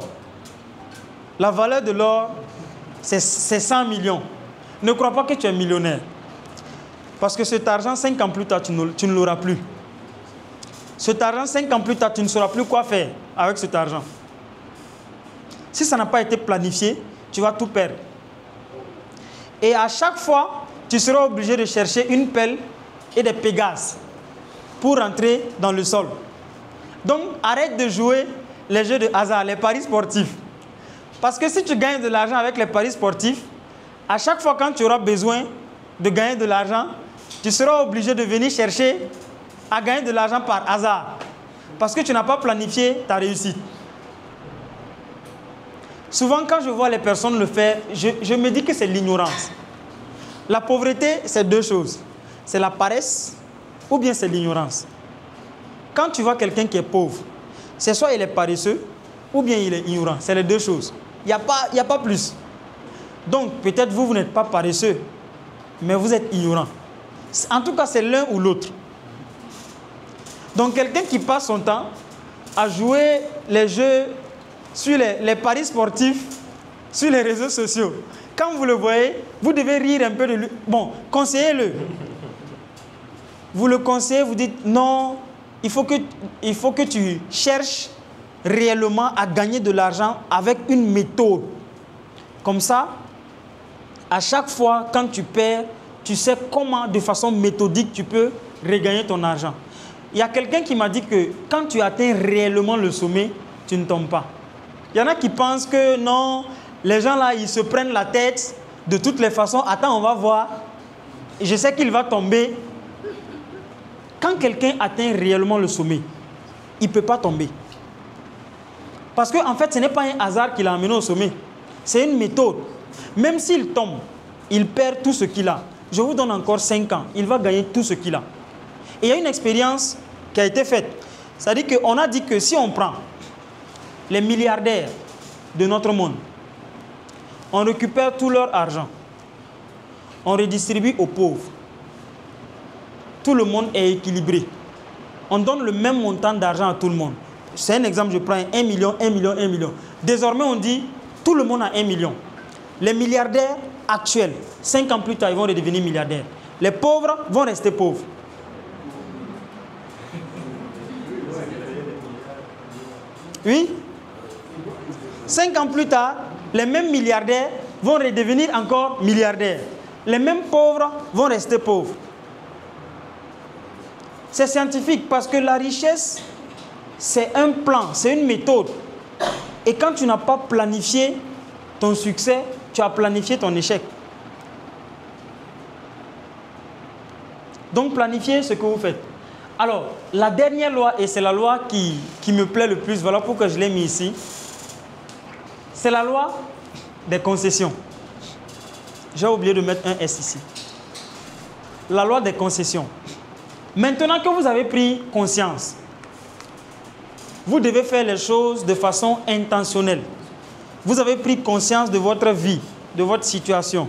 la valeur de l'or, c'est 100 millions. Ne crois pas que tu es millionnaire. Parce que cet argent, 5 ans plus tard, tu ne l'auras plus. Cet argent, 5 ans plus tard, tu ne sauras plus quoi faire avec cet argent. Si ça n'a pas été planifié, tu vas tout perdre. Et à chaque fois, tu seras obligé de chercher une pelle et des pégases pour rentrer dans le sol. Donc, arrête de jouer les jeux de hasard, les paris sportifs. Parce que si tu gagnes de l'argent avec les paris sportifs, à chaque fois quand tu auras besoin de gagner de l'argent, tu seras obligé de venir chercher à gagner de l'argent par hasard. Parce que tu n'as pas planifié ta réussite. Souvent, quand je vois les personnes le faire, je me dis que c'est l'ignorance. La pauvreté, c'est 2 choses. C'est la paresse ou bien c'est l'ignorance. Quand tu vois quelqu'un qui est pauvre, c'est soit il est paresseux ou bien il est ignorant. C'est les 2 choses. Il n'y a pas plus. Donc, peut-être vous n'êtes pas paresseux, mais vous êtes ignorant. En tout cas, c'est l'un ou l'autre. Donc, quelqu'un qui passe son temps à jouer les jeux sur les paris sportifs, sur les réseaux sociaux, quand vous le voyez, vous devez rire un peu de lui. Bon, conseillez-le. Vous le conseillez, vous dites non, il faut que tu cherches réellement à gagner de l'argent avec une méthode. Comme ça, à chaque fois, quand tu perds, tu sais comment, de façon méthodique, tu peux regagner ton argent. Il y a quelqu'un qui m'a dit que quand tu atteins réellement le sommet, tu ne tombes pas. Il y en a qui pensent que non, les gens là, ils se prennent la tête de toutes les façons. Attends, on va voir. Je sais qu'il va tomber. Quand quelqu'un atteint réellement le sommet, il ne peut pas tomber. Parce qu'en fait, ce n'est pas un hasard qui l'a amené au sommet. C'est une méthode. Même s'il tombe, il perd tout ce qu'il a. Je vous donne encore 5 ans. Il va gagner tout ce qu'il a. Et il y a une expérience qui a été faite. C'est-à-dire qu'on a dit que si on prend les milliardaires de notre monde, on récupère tout leur argent, on redistribue aux pauvres. Tout le monde est équilibré. On donne le même montant d'argent à tout le monde. C'est un exemple, je prends 1 million, 1 million, 1 million. Désormais, on dit, tout le monde a 1 million. Les milliardaires actuels, 5 ans plus tard, ils vont redevenir milliardaires. Les pauvres vont rester pauvres. Oui? 5 ans plus tard, les mêmes milliardaires vont redevenir encore milliardaires. Les mêmes pauvres vont rester pauvres. C'est scientifique parce que la richesse, c'est un plan, c'est une méthode. Et quand tu n'as pas planifié ton succès, tu as planifié ton échec. Donc planifiez ce que vous faites. Alors, la dernière loi, et c'est la loi qui me plaît le plus, voilà pourquoi je l'ai mis ici, c'est la loi des concessions. J'ai oublié de mettre un S ici. La loi des concessions. Maintenant que vous avez pris conscience, vous devez faire les choses de façon intentionnelle. Vous avez pris conscience de votre vie, de votre situation.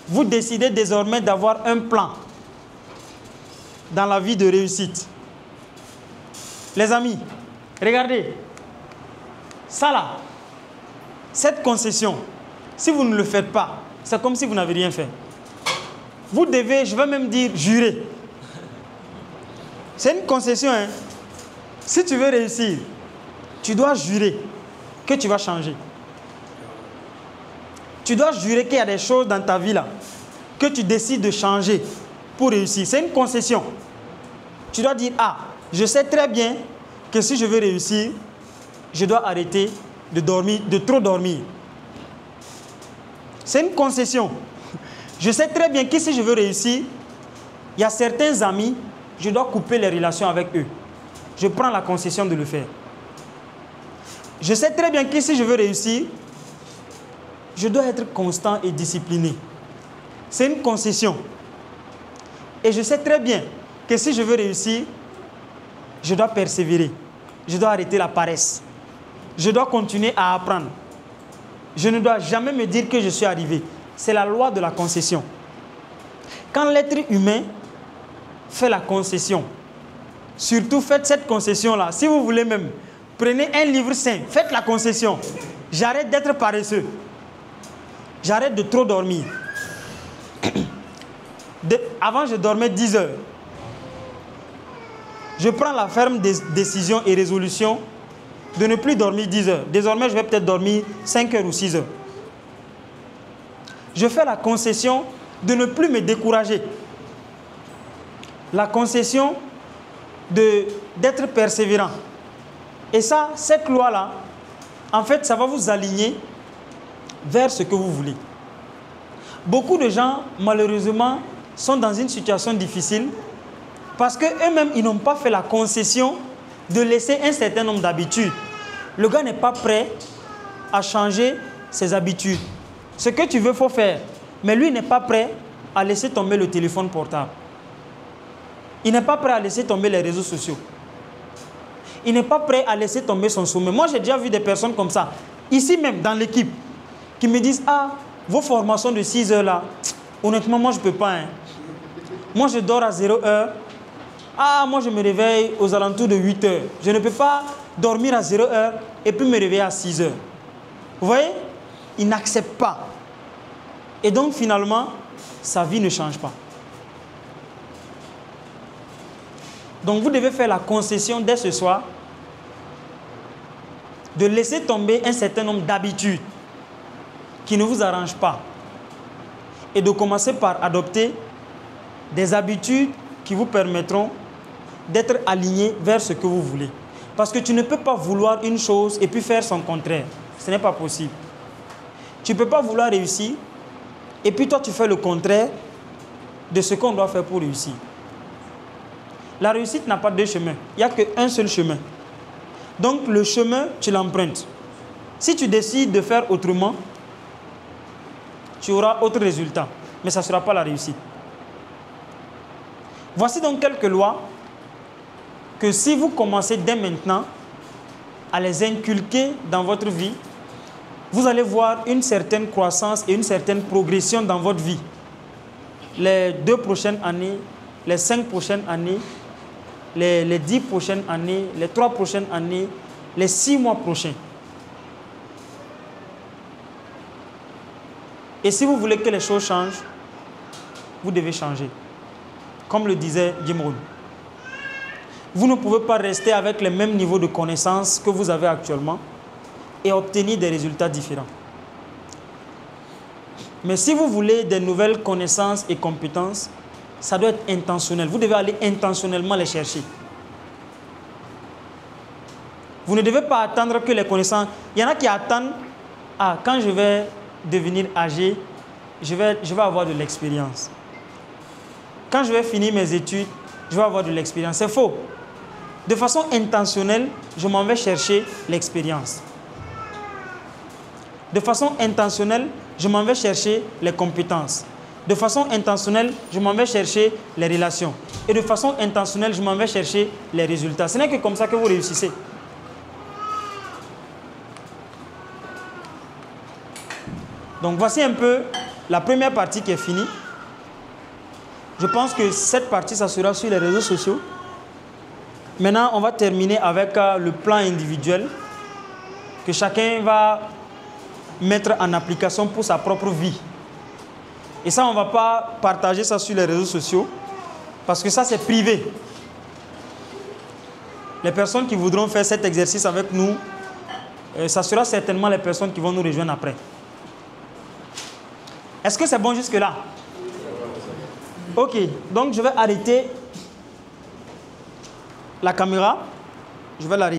vous décidez désormais d'avoir un plan dans la vie de réussite. Les amis, regardez, ça là, cette concession, si vous ne le faites pas, c'est comme si vous n'avez rien fait. Vous devez, je vais même dire, jurer. C'est une concession, hein. Si tu veux réussir, tu dois jurer que tu vas changer. Tu dois jurer qu'il y a des choses dans ta vie là que tu décides de changer pour réussir. C'est une concession. Tu dois dire, ah, je sais très bien que si je veux réussir, je dois arrêter de dormir, de trop dormir. C'est une concession. Je sais très bien que si je veux réussir, il y a certains amis, je dois couper les relations avec eux. Je prends la concession de le faire. Je sais très bien que si je veux réussir, je dois être constant et discipliné. C'est une concession. Et je sais très bien que si je veux réussir, je dois persévérer. Je dois arrêter la paresse. Je dois continuer à apprendre. Je ne dois jamais me dire que je suis arrivé. C'est la loi de la concession. Quand l'être humain fait la concession, surtout faites cette concession-là. Si vous voulez même, prenez un livre saint, faites la concession. J'arrête d'être paresseux. J'arrête de trop dormir. Avant, je dormais 10 heures. Je prends la ferme décision et résolution de ne plus dormir 10 heures. Désormais, je vais peut-être dormir 5 heures ou 6 heures. Je fais la concession de ne plus me décourager. La concession d'être persévérant. Et ça, cette loi-là, en fait, ça va vous aligner vers ce que vous voulez. Beaucoup de gens, malheureusement, sont dans une situation difficile parce qu'eux-mêmes, ils n'ont pas fait la concession de laisser un certain nombre d'habitudes. Le gars n'est pas prêt à changer ses habitudes. Ce que tu veux, il faut faire. Mais lui n'est pas prêt à laisser tomber le téléphone portable. Il n'est pas prêt à laisser tomber les réseaux sociaux. Il n'est pas prêt à laisser tomber son sommeil. Moi, j'ai déjà vu des personnes comme ça, ici même, dans l'équipe, qui me disent, ah, vos formations de 6 heures là, honnêtement, moi, je ne peux pas. Hein. Moi, je dors à 0 heure. Ah, moi, je me réveille aux alentours de 8 heures. Je ne peux pas dormir à 0 heure et puis me réveiller à 6 heures. Vous voyez? Il n'accepte pas. Et donc, finalement, sa vie ne change pas. Donc, vous devez faire la concession dès ce soir de laisser tomber un certain nombre d'habitudes qui ne vous arrangent pas et de commencer par adopter des habitudes qui vous permettront d'être aligné vers ce que vous voulez. Parce que tu ne peux pas vouloir une chose et puis faire son contraire. Ce n'est pas possible. Tu ne peux pas vouloir réussir et puis toi tu fais le contraire de ce qu'on doit faire pour réussir. La réussite n'a pas deux chemins. Il n'y a qu'un seul chemin. Donc le chemin, tu l'empruntes. Si tu décides de faire autrement, tu auras autre résultat. Mais ça ne sera pas la réussite. Voici donc quelques lois que si vous commencez dès maintenant à les inculquer dans votre vie, vous allez voir une certaine croissance et une certaine progression dans votre vie. Les 2 prochaines années, les 5 prochaines années, les 10 prochaines années, les 3 prochaines années, les 6 mois prochains. Et si vous voulez que les choses changent, vous devez changer. Comme le disait Jim Rohn. Vous ne pouvez pas rester avec le même niveau de connaissances que vous avez actuellement et obtenir des résultats différents. Mais si vous voulez des nouvelles connaissances et compétences, ça doit être intentionnel. Vous devez aller intentionnellement les chercher. Vous ne devez pas attendre que les connaissances... Il y en a qui attendent, ah, quand je vais devenir âgé, je vais avoir de l'expérience. Quand je vais finir mes études, je vais avoir de l'expérience. C'est faux. De façon intentionnelle, je m'en vais chercher l'expérience. De façon intentionnelle, je m'en vais chercher les compétences. De façon intentionnelle, je m'en vais chercher les relations. Et de façon intentionnelle, je m'en vais chercher les résultats. Ce n'est que comme ça que vous réussissez. Donc voici un peu la première partie qui est finie. Je pense que cette partie, ça sera sur les réseaux sociaux. Maintenant, on va terminer avec le plan individuel que chacun va mettre en application pour sa propre vie. Et ça, on ne va pas partager ça sur les réseaux sociaux parce que ça, c'est privé. Les personnes qui voudront faire cet exercice avec nous, ça sera certainement les personnes qui vont nous rejoindre après. Est-ce que c'est bon jusque-là? Ok, donc je vais arrêter la caméra. Je vais l'arrêter.